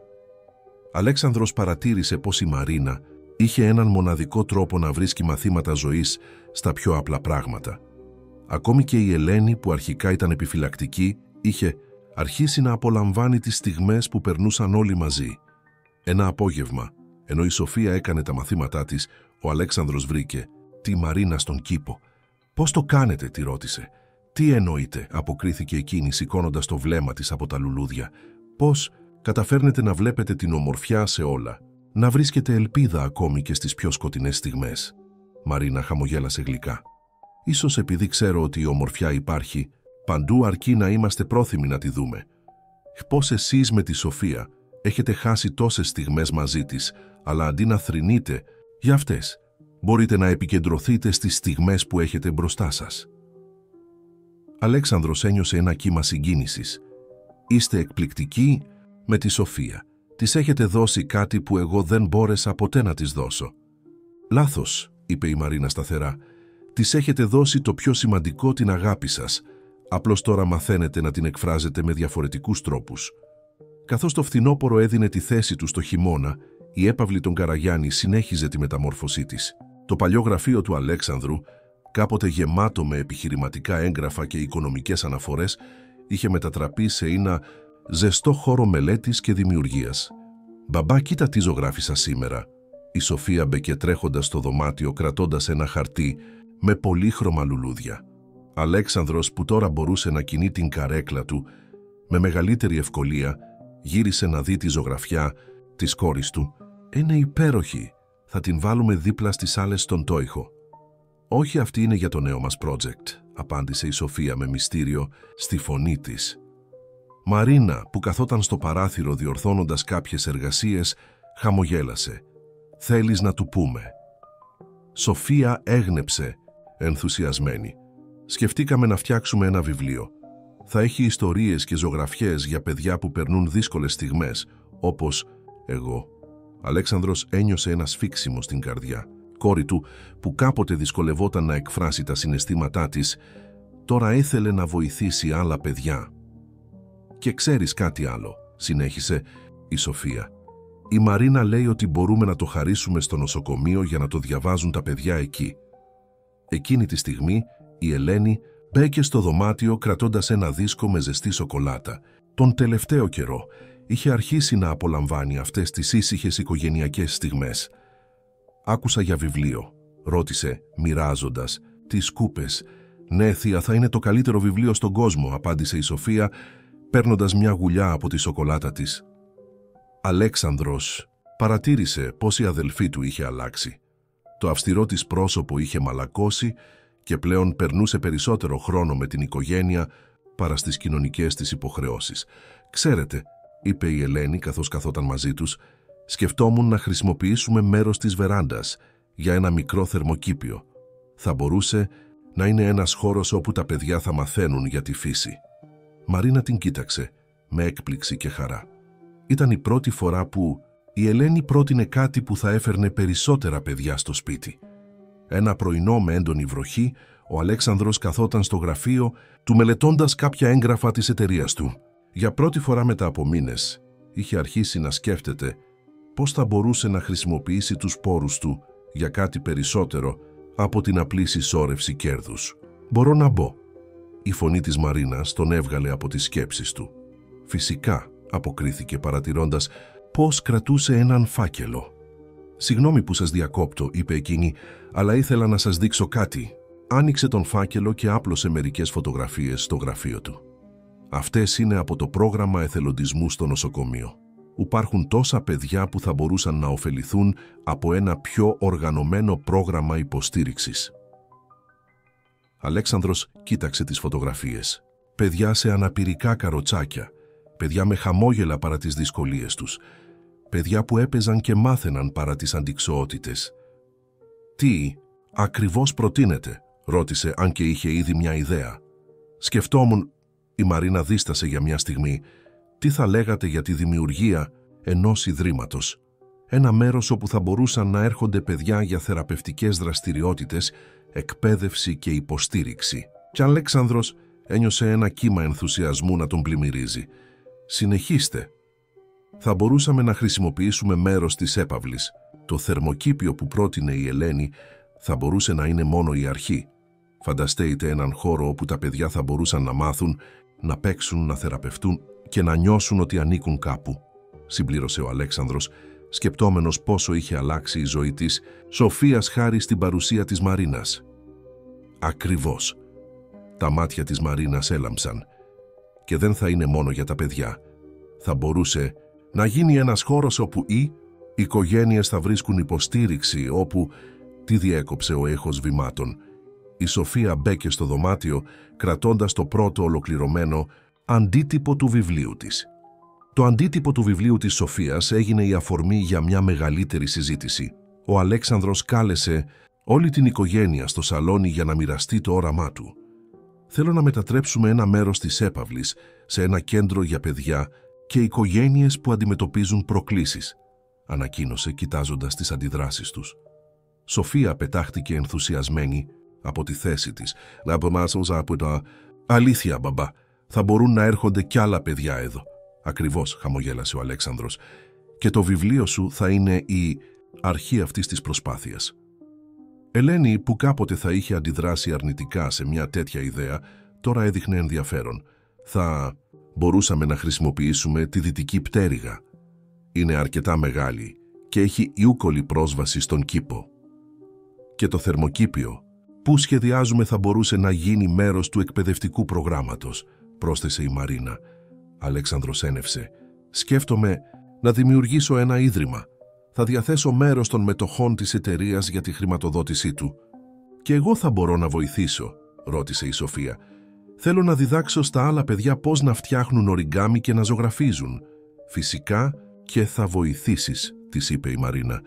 Αλέξανδρος παρατήρησε πως η Μαρίνα είχε έναν μοναδικό τρόπο να βρίσκει μαθήματα ζωής στα πιο απλά πράγματα. Ακόμη και η Ελένη, που αρχικά ήταν επιφυλακτική, είχε αρχίσει να απολαμβάνει τις στιγμές που περνούσαν όλοι μαζί. Ένα απόγευμα, ενώ η Σοφία έκανε τα μαθήματά της, ο Αλέξανδρος βρήκε τη Μαρίνα στον κήπο. «Πώς το κάνετε?» τη ρώτησε. «Τι εννοείτε?» αποκρίθηκε εκείνη, σηκώνοντας το βλέμμα της από τα λουλούδια. «Πώς καταφέρνετε να βλέπετε την ομορφιά σε όλα, να βρίσκετε ελπίδα ακόμη και στις πιο σκοτεινές στιγμές?» Μαρίνα χαμογέλασε γλυκά. «Ίσως επειδή ξέρω ότι η ομορφιά υπάρχει παντού, αρκεί να είμαστε πρόθυμοι να τη δούμε. Πώς εσείς με τη Σοφία έχετε χάσει τόσες στιγμές μαζί της, αλλά αντί να θρηνείτε για αυτές, μπορείτε να επικεντρωθείτε στις στιγμές που έχετε μπροστά σας». Αλέξανδρος ένιωσε ένα κύμα συγκίνησης. «Είστε εκπληκτικοί με τη Σοφία. Της έχετε δώσει κάτι που εγώ δεν μπόρεσα ποτέ να της δώσω». «Λάθος», είπε η Μαρίνα σταθερά. «Της έχετε δώσει το πιο σημαντικό, την αγάπη σας. Απλώς τώρα μαθαίνετε να την εκφράζετε με διαφορετικούς τρόπους». Καθώς το φθινόπωρο έδινε τη θέση του στο χειμώνα, η έπαυλη των Καραγιάννη συνέχιζε τη μεταμόρφωσή της. Το παλιό γραφείο του Αλέξανδρου, κάποτε γεμάτο με επιχειρηματικά έγγραφα και οικονομικές αναφορές, είχε μετατραπεί σε ένα ζεστό χώρο μελέτης και δημιουργίας. «Μπαμπά, κοίτα τι ζωγράφισα σήμερα». Η Σοφία μπήκε τρέχοντας στο δωμάτιο, κρατώντας ένα χαρτί με πολύχρωμα λουλούδια. Αλέξανδρος, που τώρα μπορούσε να κινεί την καρέκλα του με μεγαλύτερη ευκολία, γύρισε να δει τη ζωγραφιά της κόρης του. «Είναι υπέροχη. Θα την βάλουμε δίπλα στις άλλες στον τόιχο». «Όχι, αυτή είναι για το νέο μας project», απάντησε η Σοφία με μυστήριο στη φωνή της. Μαρίνα, που καθόταν στο παράθυρο διορθώνοντας κάποιες εργασίες, χαμογέλασε. «Θέλεις να του πούμε?» Σοφία έγνεψε, ενθουσιασμένη. «Σκεφτήκαμε να φτιάξουμε ένα βιβλίο. Θα έχει ιστορίες και ζωγραφιές για παιδιά που περνούν δύσκολες στιγμές, όπως εγώ». Αλέξανδρος ένιωσε ένα σφίξιμο στην καρδιά. κόρη του, που κάποτε δυσκολευόταν να εκφράσει τα συναισθήματά της, τώρα ήθελε να βοηθήσει άλλα παιδιά. «Και ξέρεις κάτι άλλο», συνέχισε η Σοφία. «Η Μαρίνα λέει ότι μπορούμε να το χαρίσουμε στο νοσοκομείο για να το διαβάζουν τα παιδιά εκεί». Εκείνη τη στιγμή η Ελένη μπήκε στο δωμάτιο κρατώντας ένα δίσκο με ζεστή σοκολάτα. Τον τελευταίο καιρό είχε αρχίσει να απολαμβάνει αυτές τις ήσυχες οικογενειακές στιγμές. «Άκουσα για βιβλίο», ρώτησε μοιράζοντας τις σκούπες. «Ναι, θεία, θα είναι το καλύτερο βιβλίο στον κόσμο», απάντησε η Σοφία, παίρνοντας μια γουλιά από τη σοκολάτα της. Αλέξανδρος παρατήρησε πως η αδελφή του είχε αλλάξει. Το αυστηρό της πρόσωπο είχε μαλακώσει και πλέον περνούσε περισσότερο χρόνο με την οικογένεια παρά στις κοινωνικές της υποχρεώσεις. «Ξέρετε», είπε η Ελένη καθώς καθόταν μαζί τους, «σκεφτόμουν να χρησιμοποιήσουμε μέρος της βεράντας για ένα μικρό θερμοκήπιο. Θα μπορούσε να είναι ένας χώρος όπου τα παιδιά θα μαθαίνουν για τη φύση». Μαρίνα την κοίταξε με έκπληξη και χαρά. Ήταν η πρώτη φορά που η Ελένη πρότεινε κάτι που θα έφερνε περισσότερα παιδιά στο σπίτι. Ένα πρωινό με έντονη βροχή, ο Αλέξανδρος καθόταν στο γραφείο του μελετώντας κάποια έγγραφα της εταιρείας του. Για πρώτη φορά μετά από μήνες είχε αρχίσει να σκέφτεται πώς θα μπορούσε να χρησιμοποιήσει τους πόρους του για κάτι περισσότερο από την απλή συσσόρευση κέρδους. «Μπορώ να μπω?» Η φωνή της Μαρίνας τον έβγαλε από τις σκέψεις του. «Φυσικά», αποκρίθηκε παρατηρώντας πώς κρατούσε έναν φάκελο. «Συγγνώμη που σας διακόπτω», είπε εκείνη, «αλλά ήθελα να σας δείξω κάτι». Άνοιξε τον φάκελο και άπλωσε μερικές φωτογραφίες στο γραφείο του. «Αυτές είναι από το πρόγραμμα εθελοντισμού στο νοσοκομείο. Υπάρχουν τόσα παιδιά που θα μπορούσαν να ωφεληθούν από ένα πιο οργανωμένο πρόγραμμα υποστήριξης». Αλέξανδρος κοίταξε τις φωτογραφίες. Παιδιά σε αναπηρικά καροτσάκια, παιδιά με χαμόγελα παρά τις δυσκολίες τους, παιδιά που έπαιζαν και μάθαιναν παρά τις αντιξοότητες. «Τι ακριβώς προτείνετε?» ρώτησε, αν και είχε ήδη μια ιδέα. «Σκεφτόμουν», η Μαρίνα δίστασε για μια στιγμή, «τι θα λέγατε για τη δημιουργία ενός ιδρύματος. Ένα μέρος όπου θα μπορούσαν να έρχονται παιδιά για θεραπευτικές δραστηριότητες, εκπαίδευση και υποστήριξη». Και Αλέξανδρος ένιωσε ένα κύμα ενθουσιασμού να τον πλημμυρίζει. «Συνεχίστε». «Θα μπορούσαμε να χρησιμοποιήσουμε μέρος της έπαυλης. Το θερμοκήπιο που πρότεινε η Ελένη θα μπορούσε να είναι μόνο η αρχή. Φανταστείτε έναν χώρο όπου τα παιδιά θα μπορούσαν να μάθουν, να παίξουν, να θεραπευτούν και να νιώσουν ότι ανήκουν κάπου», συμπλήρωσε ο Αλέξανδρος, σκεπτόμενος πόσο είχε αλλάξει η ζωή της Σοφίας χάρη στην παρουσία της Μαρίνας. «Ακριβώς». Τα μάτια της Μαρίνας έλαμψαν. «Και δεν θα είναι μόνο για τα παιδιά. Θα μπορούσε να γίνει ένας χώρος όπου οι οικογένειες θα βρίσκουν υποστήριξη, όπου...» Τι διέκοψε ο ήχος βημάτων. Η Σοφία μπήκε στο δωμάτιο κρατώντας το πρώτο ολοκληρωμένο αντίτυπο του βιβλίου της. Το αντίτυπο του βιβλίου της Σοφίας έγινε η αφορμή για μια μεγαλύτερη συζήτηση. Ο Αλέξανδρος κάλεσε όλη την οικογένεια στο σαλόνι για να μοιραστεί το όραμά του. «Θέλω να μετατρέψουμε ένα μέρος της έπαυλης σε ένα κέντρο για παιδιά και οικογένειες που αντιμετωπίζουν προκλήσεις», ανακοίνωσε κοιτάζοντας τις αντιδράσεις τους. Σοφία πετάχτηκε ενθουσιασμένη από τη θέση της. «Αλήθεια, μπαμπά, θα μπορούν να έρχονται κι άλλα παιδιά εδώ». «Ακριβώς», χαμογέλασε ο Αλέξανδρος. «Και το βιβλίο σου θα είναι η αρχή αυτής της προσπάθειας». Ελένη, που κάποτε θα είχε αντιδράσει αρνητικά σε μια τέτοια ιδέα, τώρα έδειχνε ενδιαφέρον. «Θα μπορούσαμε να χρησιμοποιήσουμε τη δυτική πτέρυγα. Είναι αρκετά μεγάλη και έχει ιούκολη πρόσβαση στον κήπο. Και το θερμοκήπιο που σχεδιάζουμε θα μπορούσε να γίνει μέρος του εκπαιδευτικού προγράμματος», πρόσθεσε η Μαρίνα. Αλέξανδρος ένευσε. «Σκέφτομαι να δημιουργήσω ένα ίδρυμα. Θα διαθέσω μέρος των μετοχών της εταιρείας για τη χρηματοδότησή του». «Και εγώ θα μπορώ να βοηθήσω», ρώτησε η Σοφία. «Θέλω να διδάξω στα άλλα παιδιά πώς να φτιάχνουν οριγκάμι και να ζωγραφίζουν». «Φυσικά και θα βοηθήσεις», της είπε η Μαρίνα.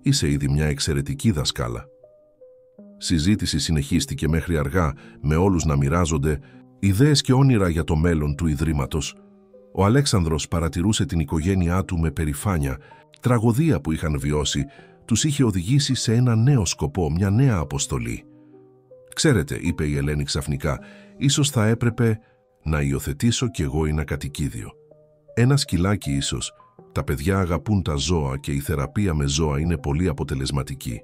«Είσαι ήδη μια εξαιρετική δασκάλα». Συζήτηση συνεχίστηκε μέχρι αργά, με όλους να μοιράζονται ιδέες και όνειρα για το μέλλον του Ιδρύματος. Ο Αλέξανδρος παρατηρούσε την οικογένειά του με περηφάνεια, τραγωδία που είχαν βιώσει, τους είχε οδηγήσει σε ένα νέο σκοπό, μια νέα αποστολή. «Ξέρετε», είπε η Ελένη ξαφνικά, «ίσως θα έπρεπε να υιοθετήσω κι εγώ ένα κατοικίδιο. Ένα σκυλάκι ίσως. Τα παιδιά αγαπούν τα ζώα και η θεραπεία με ζώα είναι πολύ αποτελεσματική».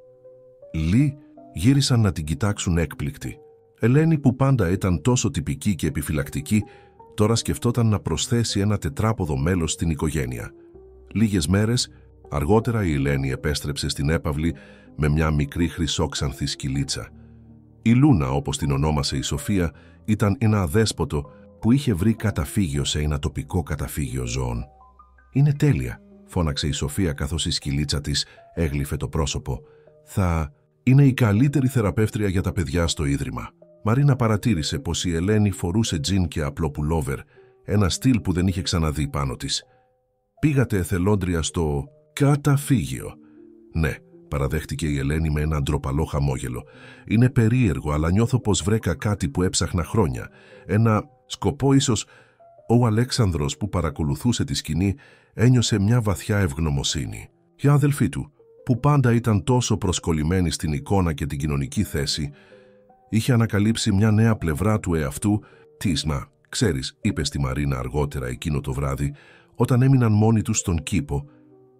Λι γύρισαν να την κοιτάξουν έκπληκτοι. Ελένη, που πάντα ήταν τόσο τυπική και επιφυλακτική, τώρα σκεφτόταν να προσθέσει ένα τετράποδο μέλος στην οικογένεια. Λίγες μέρες αργότερα η Ελένη επέστρεψε στην έπαυλη με μια μικρή χρυσόξανθη σκυλίτσα. Η Λούνα, όπως την ονόμασε η Σοφία, ήταν ένα αδέσποτο που είχε βρει καταφύγιο σε ένα τοπικό καταφύγιο ζώων. «Είναι τέλεια», φώναξε η Σοφία καθώς η σκυλίτσα της έγλυφε το πρόσωπο. «Θα είναι η καλύτερη θεραπεύτρια για τα παιδιά στο ίδρυμα». Μαρίνα παρατήρησε πως η Ελένη φορούσε τζιν και απλό πουλόβερ, ένα στυλ που δεν είχε ξαναδεί πάνω της. «Πήγατε εθελόντρια στο καταφύγιο?» «Ναι», παραδέχτηκε η Ελένη με ένα ντροπαλό χαμόγελο. «Είναι περίεργο, αλλά νιώθω πως βρέκα κάτι που έψαχνα χρόνια. Ένα σκοπό ίσως». Ο Αλέξανδρος, που παρακολουθούσε τη σκηνή, ένιωσε μια βαθιά ευγνωμοσύνη. Η αδελφή του, που πάντα ήταν τόσο προσκολλημένη στην εικόνα και την κοινωνική θέση, είχε ανακαλύψει μια νέα πλευρά του εαυτού της. «Μα, ξέρεις», είπε στη Μαρίνα αργότερα εκείνο το βράδυ, όταν έμειναν μόνοι τους στον κήπο,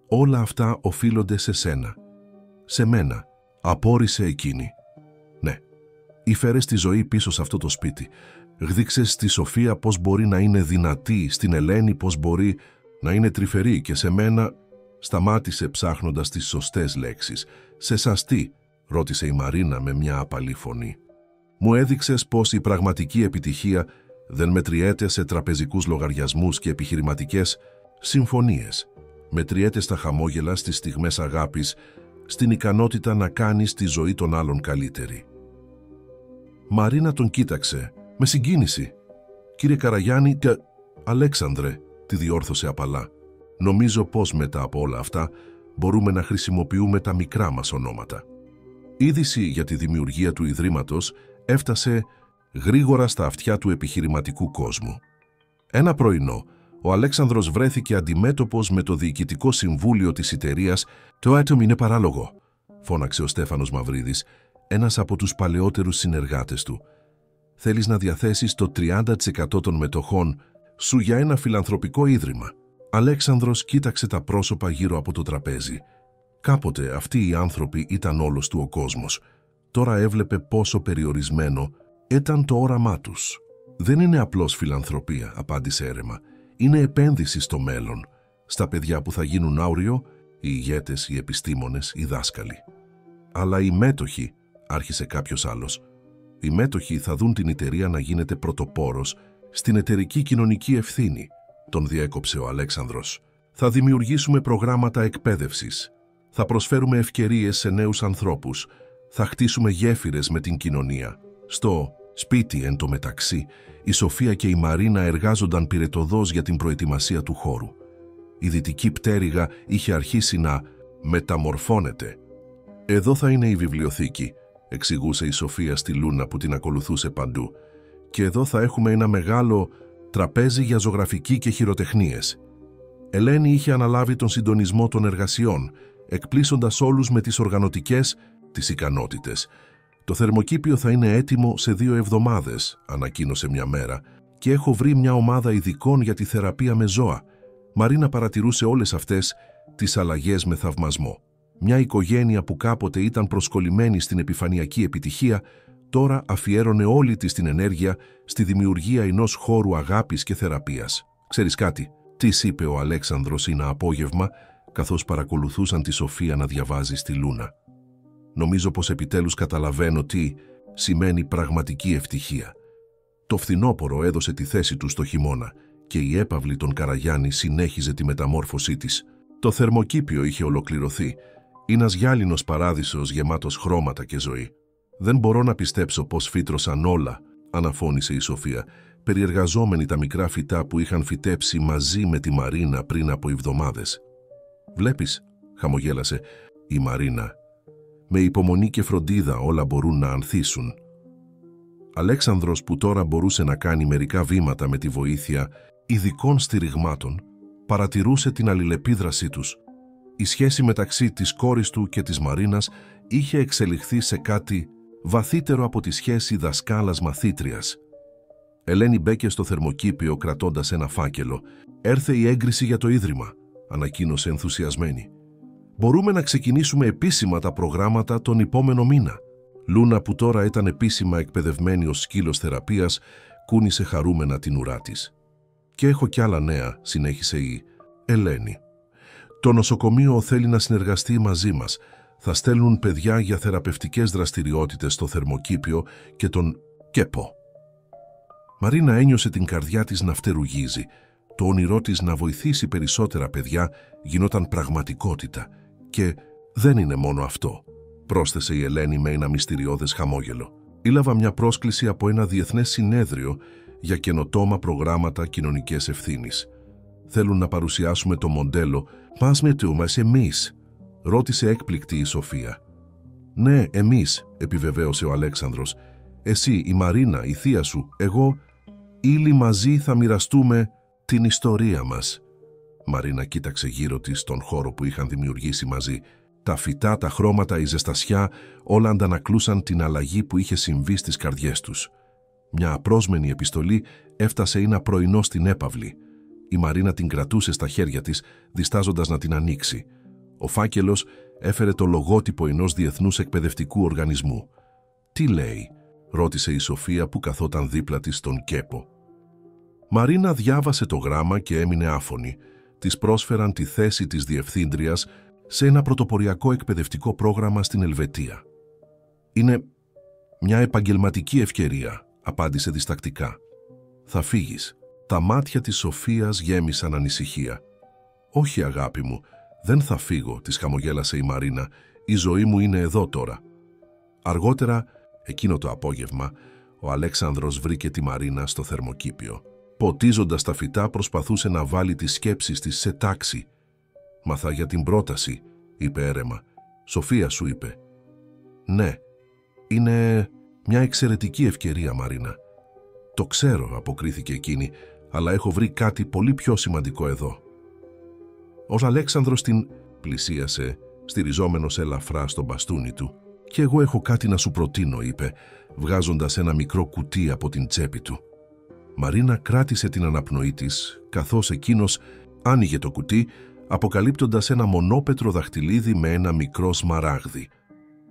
«όλα αυτά οφείλονται σε σένα». «Σε μένα», απόρρισε εκείνη. «Ναι, ήφερες τη ζωή πίσω σε αυτό το σπίτι. Γδίξες στη Σοφία πώς μπορεί να είναι δυνατή, στην Ελένη πώς μπορεί να είναι τρυφερή και σε μένα...» Σταμάτησε ψάχνοντας τις σωστές λέξεις. «Σε σας τι?» ρώτησε η Μαρίνα με μια απαλή φωνή. «Μου έδειξες πως η πραγματική επιτυχία δεν μετριέται σε τραπεζικούς λογαριασμούς και επιχειρηματικές συμφωνίες. Μετριέται στα χαμόγελα, στις στιγμές αγάπης, στην ικανότητα να κάνεις τη ζωή των άλλων καλύτερη». Μαρίνα τον κοίταξε με συγκίνηση. «Κύριε Καραγιάννη, Αλέξανδρε», τη διόρθωσε απαλά. «Νομίζω πως μετά από όλα αυτά μπορούμε να χρησιμοποιούμε τα μικρά μας ονόματα». Η είδηση για τη δημιουργία του Ιδρύματος έφτασε γρήγορα στα αυτιά του επιχειρηματικού κόσμου. Ένα πρωινό, ο Αλέξανδρος βρέθηκε αντιμέτωπος με το διοικητικό συμβούλιο της εταιρείας. «Το άτομο είναι παράλογο», φώναξε ο Στέφανος Μαυρίδης, ένας από τους παλαιότερους συνεργάτες του. «Θέλεις να διαθέσεις το 30% των μετοχών σου για ένα φιλανθρωπικό ίδρυμα». Αλέξανδρος κοίταξε τα πρόσωπα γύρω από το τραπέζι. Κάποτε αυτοί οι άνθρωποι ήταν όλος του ο κόσμος. Τώρα έβλεπε πόσο περιορισμένο ήταν το όραμά τους. «Δεν είναι απλώς φιλανθρωπία», απάντησε έρεμα. «Είναι επένδυση στο μέλλον, στα παιδιά που θα γίνουν αύριο, οι ηγέτες, οι επιστήμονες, οι δάσκαλοι». «Αλλά οι μέτοχοι», άρχισε κάποιος άλλος. «Οι μέτοχοι θα δουν την εταιρεία να γίνεται πρωτοπόρος στην εταιρική κοινωνική ευθύνη», τον διέκοψε ο Αλέξανδρος. «Θα δημιουργήσουμε προγράμματα εκπαίδευσης. Θα προσφέρουμε ευκαιρίες σε νέους ανθρώπους. Θα χτίσουμε γέφυρες με την κοινωνία». Στο σπίτι, εν τω μεταξύ, η Σοφία και η Μαρίνα εργάζονταν πυρετωδώς για την προετοιμασία του χώρου. Η δυτική πτέρυγα είχε αρχίσει να μεταμορφώνεται. «Εδώ θα είναι η βιβλιοθήκη», εξηγούσε η Σοφία στη Λούνα που την ακολουθούσε παντού. «Και εδώ θα έχουμε ένα μεγάλο τραπέζι για ζωγραφική και χειροτεχνίες». Ελένη είχε αναλάβει τον συντονισμό των εργασιών, εκπλήσοντας όλους με τις οργανωτικές της ικανότητες. «Το θερμοκήπιο θα είναι έτοιμο σε 2 εβδομάδες», ανακοίνωσε μια μέρα, «και έχω βρει μια ομάδα ειδικών για τη θεραπεία με ζώα». Μαρίνα παρατηρούσε όλες αυτές τις αλλαγές με θαυμασμό. Μια οικογένεια που κάποτε ήταν προσκολλημένη στην επιφανειακή επιτυχία, τώρα αφιέρωνε όλη της την ενέργεια στη δημιουργία ενός χώρου αγάπης και θεραπείας. «Ξέρεις κάτι», της είπε ο Αλέξανδρος ένα απόγευμα, καθώς παρακολουθούσαν τη Σοφία να διαβάζει στη Λούνα. «Νομίζω πως επιτέλους καταλαβαίνω τι σημαίνει πραγματική ευτυχία». Το φθινόπωρο έδωσε τη θέση του στο χειμώνα και η έπαυλη των Καραγιάννη συνέχιζε τη μεταμόρφωσή της. Το θερμοκήπιο είχε ολοκληρωθεί. Ένας γυάλινος παράδεισος γεμάτος χρώματα και ζωή. «Δεν μπορώ να πιστέψω πως φύτρωσαν όλα», αναφώνησε η Σοφία, περιεργαζόμενη τα μικρά φυτά που είχαν φυτέψει μαζί με τη Μαρίνα πριν από εβδομάδες. «Βλέπεις», χαμογέλασε η Μαρίνα, «με υπομονή και φροντίδα όλα μπορούν να ανθίσουν». Αλέξανδρος, που τώρα μπορούσε να κάνει μερικά βήματα με τη βοήθεια ειδικών στηριγμάτων, παρατηρούσε την αλληλεπίδρασή τους. Η σχέση μεταξύ της κόρης του και της Μαρίνας είχε εξελιχθεί σε κάτι βαθύτερο από τη σχέση δασκάλας-μαθήτριας. Ελένη μπήκε στο θερμοκήπιο κρατώντας ένα φάκελο. «Έρθε η έγκριση για το Ίδρυμα», ανακοίνωσε ενθουσιασμένη. «Μπορούμε να ξεκινήσουμε επίσημα τα προγράμματα τον επόμενο μήνα». Λούνα, που τώρα ήταν επίσημα εκπαιδευμένη ως σκύλος θεραπείας, κούνησε χαρούμενα την ουρά της. «Και έχω κι άλλα νέα», συνέχισε η Ελένη. «Το νοσοκομείο θέλει να συνεργαστεί μαζί μας. Θα στέλνουν παιδιά για θεραπευτικές δραστηριότητες στο θερμοκήπιο και τον ΚΕΠΟ». Μαρίνα ένιωσε την καρδιά της να φτερουγίζει. Το όνειρό της να βοηθήσει περισσότερα παιδιά γινόταν πραγματικότητα. «Και δεν είναι μόνο αυτό», πρόσθεσε η Ελένη με ένα μυστηριώδες χαμόγελο. «Έλαβα μια πρόσκληση από ένα διεθνές συνέδριο για καινοτόμα προγράμματα κοινωνικής ευθύνης. Θέλουν να παρουσιάσουμε το μοντέλο «Μας μετούμας εμείς», ρώτησε έκπληκτη η Σοφία. «Ναι, εμείς», επιβεβαίωσε ο Αλέξανδρος. «Εσύ, η Μαρίνα, η θεία σου, εγώ, όλοι μαζί θα μοιραστούμε την ιστορία μας». Μαρίνα κοίταξε γύρω της στον χώρο που είχαν δημιουργήσει μαζί. Τα φυτά, τα χρώματα, η ζεστασιά, όλα αντανακλούσαν την αλλαγή που είχε συμβεί στις καρδιές τους. Μια απρόσμενη επιστολή έφτασε ένα πρωινό στην έπαυλη. Η Μαρίνα την κρατούσε στα χέρια της, διστάζοντας να την ανοίξει. Ο φάκελος έφερε το λογότυπο ενός διεθνούς εκπαιδευτικού οργανισμού. «Τι λέει?» ρώτησε η Σοφία που καθόταν δίπλα της στον ΚΕΠΟ. Μαρίνα διάβασε το γράμμα και έμεινε άφωνη. Της πρόσφεραν τη θέση της διευθύντριας σε ένα πρωτοποριακό εκπαιδευτικό πρόγραμμα στην Ελβετία. «Είναι μια επαγγελματική ευκαιρία», απάντησε διστακτικά. «Θα φύγεις». Τα μάτια της Σοφίας γέμισαν ανησυχία. «Όχι, αγάπη μου, δεν θα φύγω», της χαμογέλασε η Μαρίνα. «Η ζωή μου είναι εδώ τώρα». Αργότερα, εκείνο το απόγευμα, ο Αλέξανδρος βρήκε τη Μαρίνα στο θερμοκήπιο. Ποτίζοντας τα φυτά, προσπαθούσε να βάλει τις σκέψεις της σε τάξη. «Μαθα για την πρόταση», είπε έρεμα. «Σοφία σου είπε». «Ναι, είναι μια εξαιρετική ευκαιρία, Μαρίνα». «Το ξέρω», αποκρίθηκε εκείνη, «αλλά έχω βρει κάτι πολύ πιο σημαντικό εδώ». Ο Αλέξανδρος την πλησίασε, στηριζόμενος ελαφρά στο μπαστούνι του. «Και εγώ έχω κάτι να σου προτείνω», είπε, βγάζοντας ένα μικρό κουτί από την τσέπη του. Μαρίνα κράτησε την αναπνοή της, καθώς εκείνος άνοιγε το κουτί, αποκαλύπτοντας ένα μονόπετρο δαχτυλίδι με ένα μικρό σμαράγδι.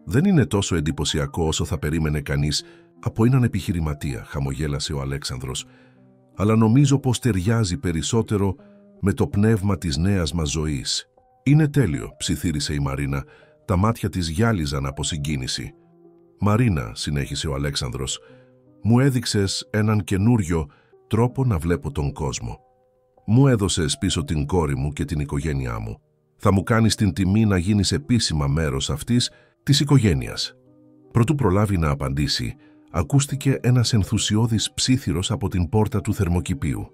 «Δεν είναι τόσο εντυπωσιακό όσο θα περίμενε κανείς από έναν επιχειρηματία», χαμογέλασε ο Αλέξανδρος. «Αλλά νομίζω πως ταιριάζει περισσότερο με το πνεύμα της νέας μας ζωής». «Είναι τέλειο», ψιθύρισε η Μαρίνα. Τα μάτια της γυάλιζαν από συγκίνηση. «Μαρίνα», συνέχισε ο Αλέξανδρος, «μου έδειξες έναν καινούριο τρόπο να βλέπω τον κόσμο. Μου έδωσες πίσω την κόρη μου και την οικογένειά μου. Θα μου κάνεις την τιμή να γίνεις επίσημα μέρος αυτής της οικογένειας». Προτού προλάβει να απαντήσει, ακούστηκε ένας ενθουσιώδης ψίθυρος από την πόρτα του θερμοκηπίου.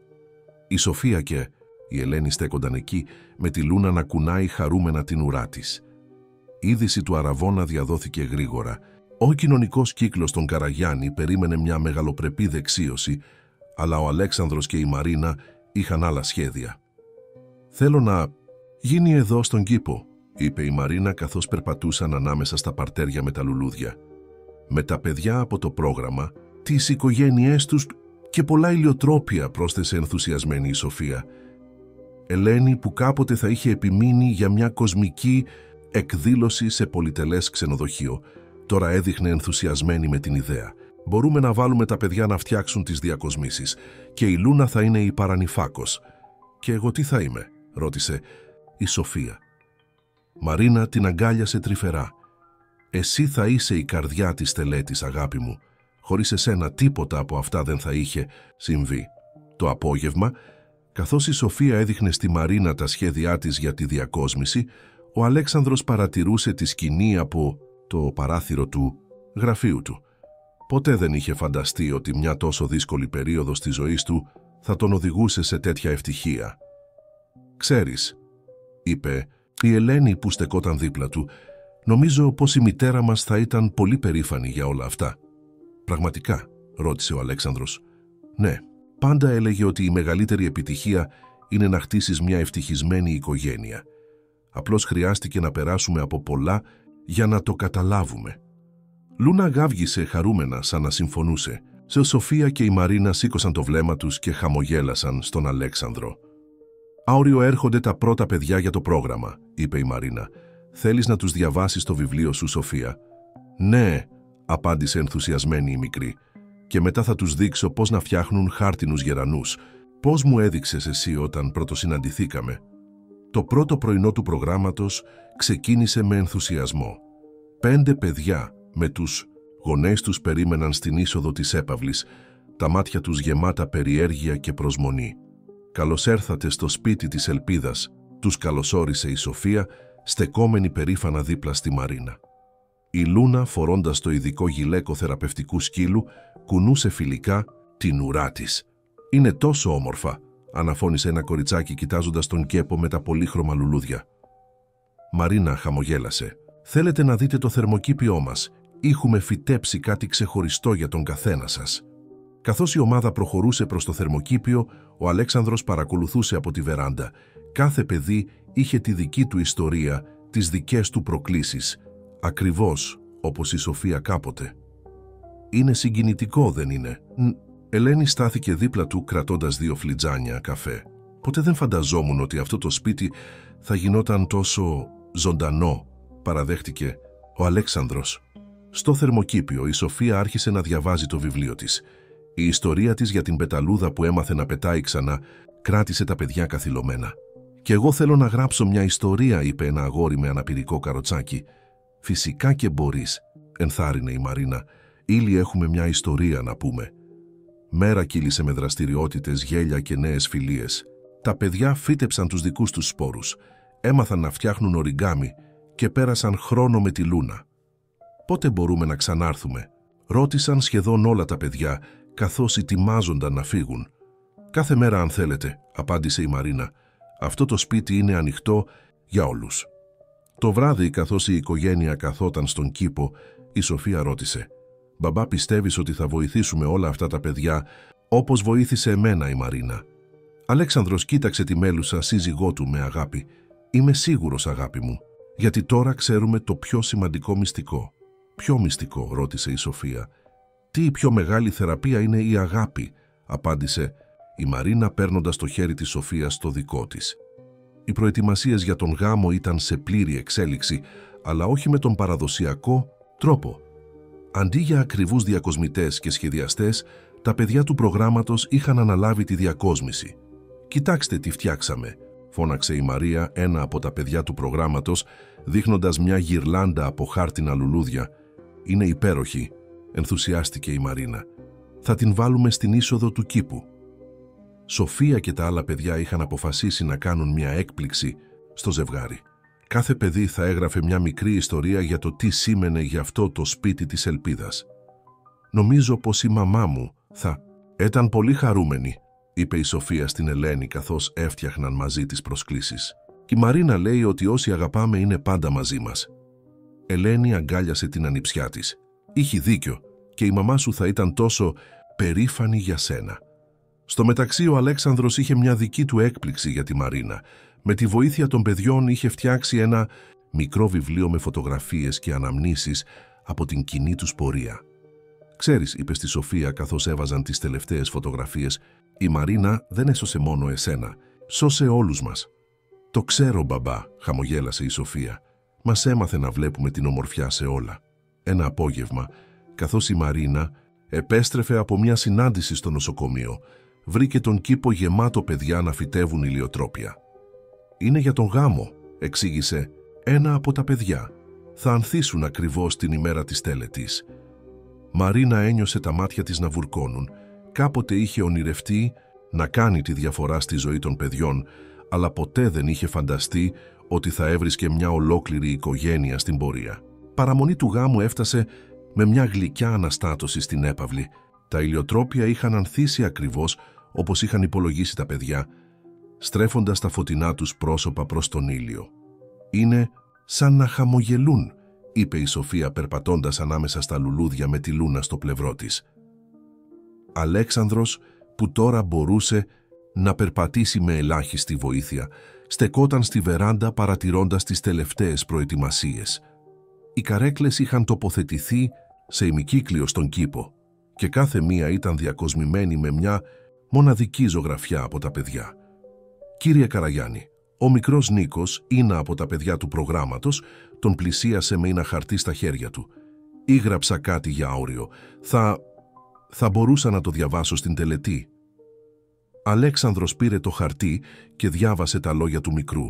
Η Σοφία και η Ελένη στέκονταν εκεί, με τη Λούνα να κουνάει χαρούμενα την ουρά της. Η είδηση του Αραβώνα διαδόθηκε γρήγορα. Ο κοινωνικός κύκλος των Καραγιάννη περίμενε μια μεγαλοπρεπή δεξίωση, αλλά ο Αλέξανδρος και η Μαρίνα είχαν άλλα σχέδια. «Θέλω να γίνει εδώ στον κήπο», είπε η Μαρίνα καθώς περπατούσαν ανάμεσα στα παρτέρια με τα λουλούδια. «Με τα παιδιά από το πρόγραμμα, τις οικογένειές τους και πολλά ηλιοτρόπια», πρόσθεσε ενθουσιασμένη η Σοφία. Ελένη, που κάποτε θα είχε επιμείνει για μια κοσμική εκδήλωση σε πολυτελές ξενοδοχείο, τώρα έδειχνε ενθουσιασμένη με την ιδέα. «Μπορούμε να βάλουμε τα παιδιά να φτιάξουν τις διακοσμήσεις και η Λούνα θα είναι η παρανυφάκος». «Και εγώ τι θα είμαι?» ρώτησε η Σοφία. Μαρίνα την αγκάλιασε τρυφερά. «Εσύ θα είσαι η καρδιά της τελέτης, αγάπη μου. Χωρίς εσένα τίποτα από αυτά δεν θα είχε συμβεί». Το απόγευμα, καθώς η Σοφία έδειχνε στη Μαρίνα τα σχέδιά της για τη διακόσμηση, ο Αλέξανδρος παρατηρούσε τη σκηνή από το παράθυρο του γραφείου του. Ποτέ δεν είχε φανταστεί ότι μια τόσο δύσκολη περίοδος της ζωής του θα τον οδηγούσε σε τέτοια ευτυχία. «Ξέρεις», είπε η Ελένη που στεκόταν δίπλα του, «νομίζω πως η μητέρα μας θα ήταν πολύ περήφανη για όλα αυτά». «Πραγματικά?» ρώτησε ο Αλέξανδρος. «Ναι, πάντα έλεγε ότι η μεγαλύτερη επιτυχία είναι να χτίσεις μια ευτυχισμένη οικογένεια. Απλώς χρειάστηκε να περάσουμε από πολλά για να το καταλάβουμε. Λούνα γάβγισε χαρούμενα σαν να συμφωνούσε. Η Σοφία και η Μαρίνα σήκωσαν το βλέμμα τους και χαμογέλασαν στον Αλέξανδρο. «Αύριο έρχονται τα πρώτα παιδιά για το πρόγραμμα», είπε η Μαρίνα. «Θέλεις να τους διαβάσεις το βιβλίο σου, Σοφία?» «Ναι», απάντησε ενθουσιασμένη η μικρή. «Και μετά θα τους δείξω πώς να φτιάχνουν χάρτινους γερανούς. Πώς μου έδειξες εσύ όταν πρωτοσυναντηθήκαμε?» Το πρώτο πρωινό του προγράμματος ξεκίνησε με ενθουσιασμό. 5 παιδιά με τους γονείς τους περίμεναν στην είσοδο της έπαυλης, τα μάτια τους γεμάτα περιέργεια και προσμονή. «Καλώς έρθατε στο σπίτι της ελπίδας», τους καλωσόρισε η Σοφία, στεκόμενη περήφανα δίπλα στη Μαρίνα. Η Λούνα, φορώντας το ειδικό γυλαίκο θεραπευτικού σκύλου, κουνούσε φιλικά την ουρά της. «Είναι τόσο όμορφα», αναφώνησε ένα κοριτσάκι κοιτάζοντας τον κέπο με τα πολύχρωμα λουλούδια. Μαρίνα χαμογέλασε. «Θέλετε να δείτε το θερμοκήπιό μας? Έχουμε φυτέψει κάτι ξεχωριστό για τον καθένα σας». Καθώς η ομάδα προχωρούσε προς το θερμοκήπιο, ο Αλέξανδρος παρακολουθούσε από τη βεράντα. Κάθε παιδί είχε τη δική του ιστορία, τις δικές του προκλήσεις, ακριβώς όπως η Σοφία κάποτε. «Είναι συγκινητικό, δεν είναι?» Ελένη στάθηκε δίπλα του κρατώντας 2 φλιτζάνια καφέ. «Ποτέ δεν φανταζόμουν ότι αυτό το σπίτι θα γινόταν τόσο ζωντανό», παραδέχτηκε ο Αλέξανδρος. Στο θερμοκήπιο η Σοφία άρχισε να διαβάζει το βιβλίο της. Η ιστορία της για την πεταλούδα που έμαθε να πετάει ξανά κράτησε τα παιδιά καθυλωμένα. «Και εγώ θέλω να γράψω μια ιστορία», είπε ένα αγόρι με αναπηρικό καροτσάκι. «Φυσικά και μπορείς», ενθάρρυνε η Μαρίνα. «Ήλοι έχουμε μια ιστορία να πούμε». Μέρα κύλησε με δραστηριότητες, γέλια και νέες φιλίες. Τα παιδιά φύτεψαν τους δικούς τους σπόρους, έμαθαν να φτιάχνουν οριγκάμι και πέρασαν χρόνο με τη Λούνα. «Πότε μπορούμε να ξανάρθουμε?» ρώτησαν σχεδόν όλα τα παιδιά, καθώς ετοιμάζονταν να φύγουν. «Κάθε μέρα αν θέλετε», απάντησε η Μαρίνα. «Αυτό το σπίτι είναι ανοιχτό για όλους». Το βράδυ, καθώς η οικογένεια καθόταν στον κήπο, η Σοφία ρώτησε: «Μπαμπά, πιστεύεις ότι θα βοηθήσουμε όλα αυτά τα παιδιά όπως βοήθησε εμένα η Μαρίνα?» Αλέξανδρος κοίταξε τη μέλουσα σύζυγό του με αγάπη. «Είμαι σίγουρος, αγάπη μου, γιατί τώρα ξέρουμε το πιο σημαντικό μυστικό». «Ποιο μυστικό?» ρώτησε η Σοφία. «Τι η πιο μεγάλη θεραπεία είναι η αγάπη», απάντησε η Μαρίνα παίρνοντας το χέρι της Σοφίας στο δικό της. Οι προετοιμασίες για τον γάμο ήταν σε πλήρη εξέλιξη, αλλά όχι με τον παραδοσιακό τρόπο. Αντί για ακριβούς διακοσμητές και σχεδιαστές, τα παιδιά του προγράμματος είχαν αναλάβει τη διακόσμηση. «Κοιτάξτε τι φτιάξαμε», φώναξε η Μαρία, ένα από τα παιδιά του προγράμματος, δείχνοντας μια γυρλάντα από χάρτινα λουλούδια. «Είναι υπέροχη», ενθουσιάστηκε η Μαρίνα. «Θα την βάλουμε στην είσοδο του κήπου». Σοφία και τα άλλα παιδιά είχαν αποφασίσει να κάνουν μια έκπληξη στο ζευγάρι. Κάθε παιδί θα έγραφε μια μικρή ιστορία για το τι σήμαινε για αυτό το σπίτι της ελπίδας. «Νομίζω πως η μαμά μου θα ήταν πολύ χαρούμενη», είπε η Σοφία στην Ελένη καθώς έφτιαχναν μαζί τις προσκλήσεις. «Η Μαρίνα λέει ότι όσοι αγαπάμε είναι πάντα μαζί μας». Ελένη αγκάλιασε την ανιψιά της. «Είχε δίκιο και η μαμά σου θα ήταν τόσο περήφανη για σένα». Στο μεταξύ ο Αλέξανδρος είχε μια δική του έκπληξη για τη Μαρίνα. Με τη βοήθεια των παιδιών είχε φτιάξει ένα μικρό βιβλίο με φωτογραφίες και αναμνήσεις από την κοινή τους πορεία. «Ξέρεις», είπε στη Σοφία καθώς έβαζαν τις τελευταίες φωτογραφίες, «η Μαρίνα δεν έσωσε μόνο εσένα, σώσε όλους μας». «Το ξέρω, μπαμπά», χαμογέλασε η Σοφία. «Μας έμαθε να βλέπουμε την ομορφιά σε όλα». Ένα απόγευμα, καθώς η Μαρίνα επέστρεφε από μια συνάντηση στο νοσοκομείο, βρήκε τον κήπο γεμάτο παιδιά να φυτεύουν ηλιοτρόπια. «Είναι για τον γάμο», εξήγησε ένα από τα παιδιά. «Θα ανθίσουν ακριβώς την ημέρα της τέλετης». Μαρίνα ένιωσε τα μάτια της να βουρκώνουν. Κάποτε είχε ονειρευτεί να κάνει τη διαφορά στη ζωή των παιδιών, αλλά ποτέ δεν είχε φανταστεί ότι θα έβρισκε μια ολόκληρη οικογένεια στην πορεία. Παραμονή του γάμου έφτασε με μια γλυκιά αναστάτωση στην έπαυλη. Τα ηλιοτρόπια είχαν ανθίσει ακριβώς όπως είχαν υπολογίσει τα παιδιά, στρέφοντας τα φωτεινά τους πρόσωπα προς τον ήλιο. «Είναι σαν να χαμογελούν», είπε η Σοφία περπατώντας ανάμεσα στα λουλούδια με τη Λούνα στο πλευρό της. Αλέξανδρος, που τώρα μπορούσε να περπατήσει με ελάχιστη βοήθεια, στεκόταν στη βεράντα παρατηρώντας τις τελευταίες προετοιμασίες. Οι καρέκλες είχαν τοποθετηθεί σε ημικύκλιο στον κήπο και κάθε μία ήταν διακοσμημένη με μια μοναδική ζωγραφιά από τα παιδιά. «Κύριε Καραγιάννη, ο μικρός Νίκος, ένα από τα παιδιά του προγράμματος, τον πλησίασε με ένα χαρτί στα χέρια του. Έγραψα κάτι για αύριο. Θα μπορούσα να το διαβάσω στην τελετή». Αλέξανδρος πήρε το χαρτί και διάβασε τα λόγια του μικρού.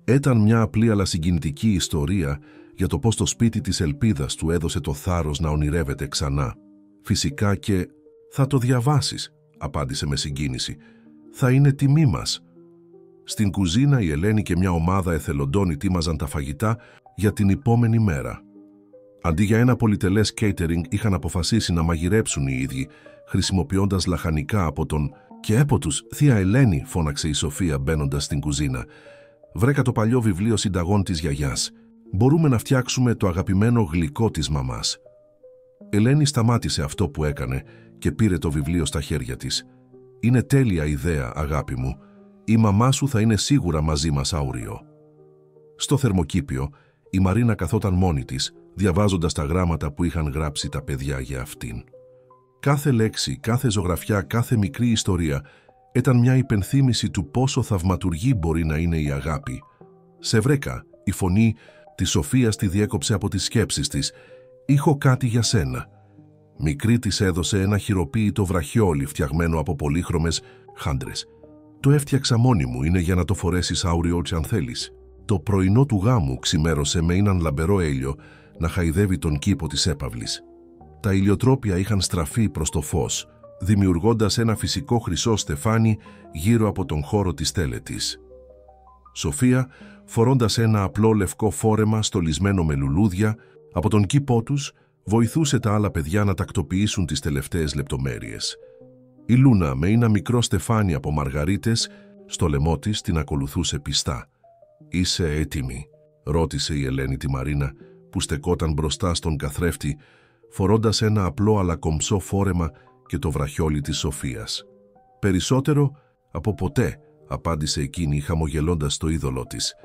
Ήταν μια απλή αλλά συγκινητική ιστορία για το πώς το σπίτι της ελπίδας του έδωσε το θάρρος να ονειρεύεται ξανά. «Φυσικά και θα το διαβάσεις», απάντησε με συγκίνηση. «Θα είναι τιμή μας». Στην κουζίνα η Ελένη και μια ομάδα εθελοντών ετοίμαζαν τα φαγητά για την επόμενη μέρα. Αντί για ένα πολυτελές catering, είχαν αποφασίσει να μαγειρέψουν οι ίδιοι, χρησιμοποιώντας λαχανικά από τον «Και έπω τους, θεία Ελένη», φώναξε η Σοφία μπαίνοντας στην κουζίνα. «Βρέκα το παλιό βιβλίο συνταγών της γιαγιάς. Μπορούμε να φτιάξουμε το αγαπημένο γλυκό της μαμάς». Ελένη σταμάτησε αυτό που έκανε και πήρε το βιβλίο στα χέρια της. «Είναι τέλεια ιδέα, αγάπη μου. Η μαμά σου θα είναι σίγουρα μαζί μας αύριο». Στο θερμοκήπιο, η Μαρίνα καθόταν μόνη της, διαβάζοντας τα γράμματα που είχαν γράψει τα παιδιά για αυτήν. Κάθε λέξη, κάθε ζωγραφιά, κάθε μικρή ιστορία ήταν μια υπενθύμηση του πόσο θαυματουργή μπορεί να είναι η αγάπη. «Σε βρέκα», η φωνή της Σοφίας τη διέκοψε από τις σκέψεις της. «Είχω κάτι για σένα». Μικρή της έδωσε ένα χειροποίητο βραχιόλι φτιαγμένο από πολύχρωμες χάντρες. «Το έφτιαξα μόνη μου, είναι για να το φορέσεις αύριο αν θέλεις». Το πρωινό του γάμου ξημέρωσε με έναν λαμπερό έλιο να χαϊδεύει τον κήπο της έπαυλης. Τα ηλιοτρόπια είχαν στραφεί προς το φως, δημιουργώντας ένα φυσικό χρυσό στεφάνι γύρω από τον χώρο της τέλετης. Σοφία, φορώντας ένα απλό λευκό φόρεμα στολισμένο με λουλούδια, από τον κήπό τους βοηθούσε τα άλλα παιδιά να τακτοποιήσουν τις τελευταίες λεπτομέρειες. Η Λούνα, με ένα μικρό στεφάνι από μαργαρίτες, στο λαιμό της την ακολουθούσε πιστά. «Είσαι έτοιμη?» ρώτησε η Ελένη τη Μαρίνα, που στεκόταν μπροστά στον καθρέφτη, φορώντας ένα απλό αλλά κομψό φόρεμα και το βραχιόλι της Σοφίας. «Περισσότερο από ποτέ», απάντησε εκείνη χαμογελώντας το είδωλό της.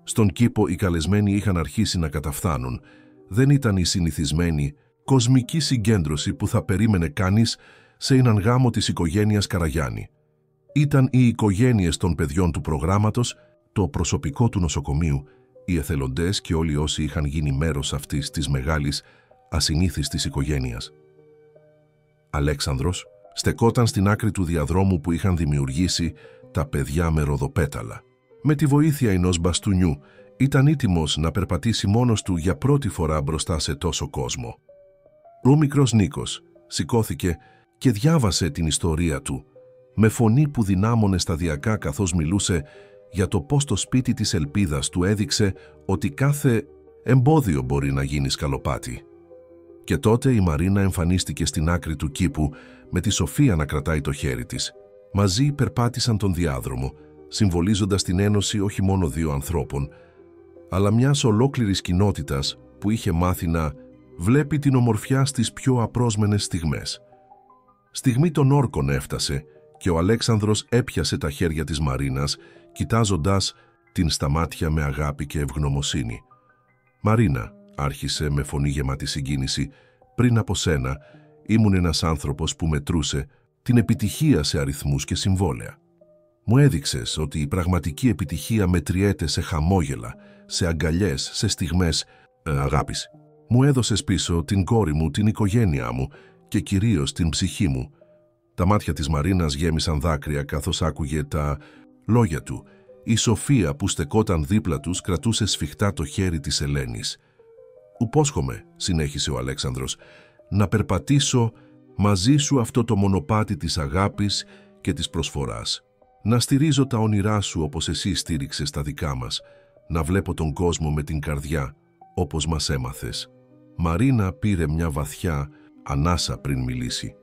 Στον κήπο οι καλεσμένοι είχαν αρχίσει να καταφθάνουν. Δεν ήταν η συνηθισμένη κοσμική συγκέντρωση που θα περίμενε κανείς σε έναν γάμο της οικογένειας Καραγιάννη. Ήταν οι οικογένειες των παιδιών του προγράμματος, το προσωπικό του νοσοκομείου, οι εθελοντές και όλοι όσοι είχαν γίνει μέρος αυτής της μεγάλης, ασυνήθιστης οικογένειας. Αλέξανδρος στεκόταν στην άκρη του διαδρόμου που είχαν δημιουργήσει τα παιδιά με ροδοπέταλα. Με τη βοήθεια ενός μπαστούνιου ήταν έτοιμος να περπατήσει μόνος του για πρώτη φορά μπροστά σε τόσο κόσμο. Ο μικρός Νίκος σηκώθηκε και διάβασε την ιστορία του, με φωνή που δυνάμωνε σταδιακά καθώς μιλούσε για το πώς το σπίτι της ελπίδας του έδειξε ότι κάθε εμπόδιο μπορεί να γίνει σκαλοπάτι. Και τότε η Μαρίνα εμφανίστηκε στην άκρη του κήπου με τη Σοφία να κρατάει το χέρι της. Μαζί περπάτησαν τον διάδρομο, συμβολίζοντας την ένωση όχι μόνο δύο ανθρώπων, αλλά μιας ολόκληρης κοινότητας που είχε μάθει να βλέπει την ομορφιά στις πιο απρόσμενες στιγμές. Στιγμή των όρκων έφτασε και ο Αλέξανδρος έπιασε τα χέρια της Μαρίνας, κοιτάζοντας την στα μάτια με αγάπη και ευγνωμοσύνη. «Μαρίνα», άρχισε με φωνή γεμάτη συγκίνηση, «πριν από σένα ήμουν ένας άνθρωπος που μετρούσε την επιτυχία σε αριθμούς και συμβόλαια. Μου έδειξες ότι η πραγματική επιτυχία μετριέται σε χαμόγελα, σε αγκαλιές, σε στιγμές αγάπης. Μου έδωσες πίσω την κόρη μου, την οικογένειά μου και κυρίως την ψυχή μου». Τα μάτια της Μαρίνας γέμισαν δάκρυα καθώς άκουγε τα λόγια του. Η Σοφία που στεκόταν δίπλα τους κρατούσε σφιχτά το χέρι της Ελένης. «Υπόσχομαι», συνέχισε ο Αλέξανδρος, «να περπατήσω μαζί σου αυτό το μονοπάτι της αγάπης και της προσφοράς. Να στηρίζω τα όνειρά σου όπως εσύ στήριξες τα δικά μας. Να βλέπω τον κόσμο με την καρδιά όπως μας έμαθες». Μαρίνα πήρε μια βαθιά ανάσα πριν μιλήσει.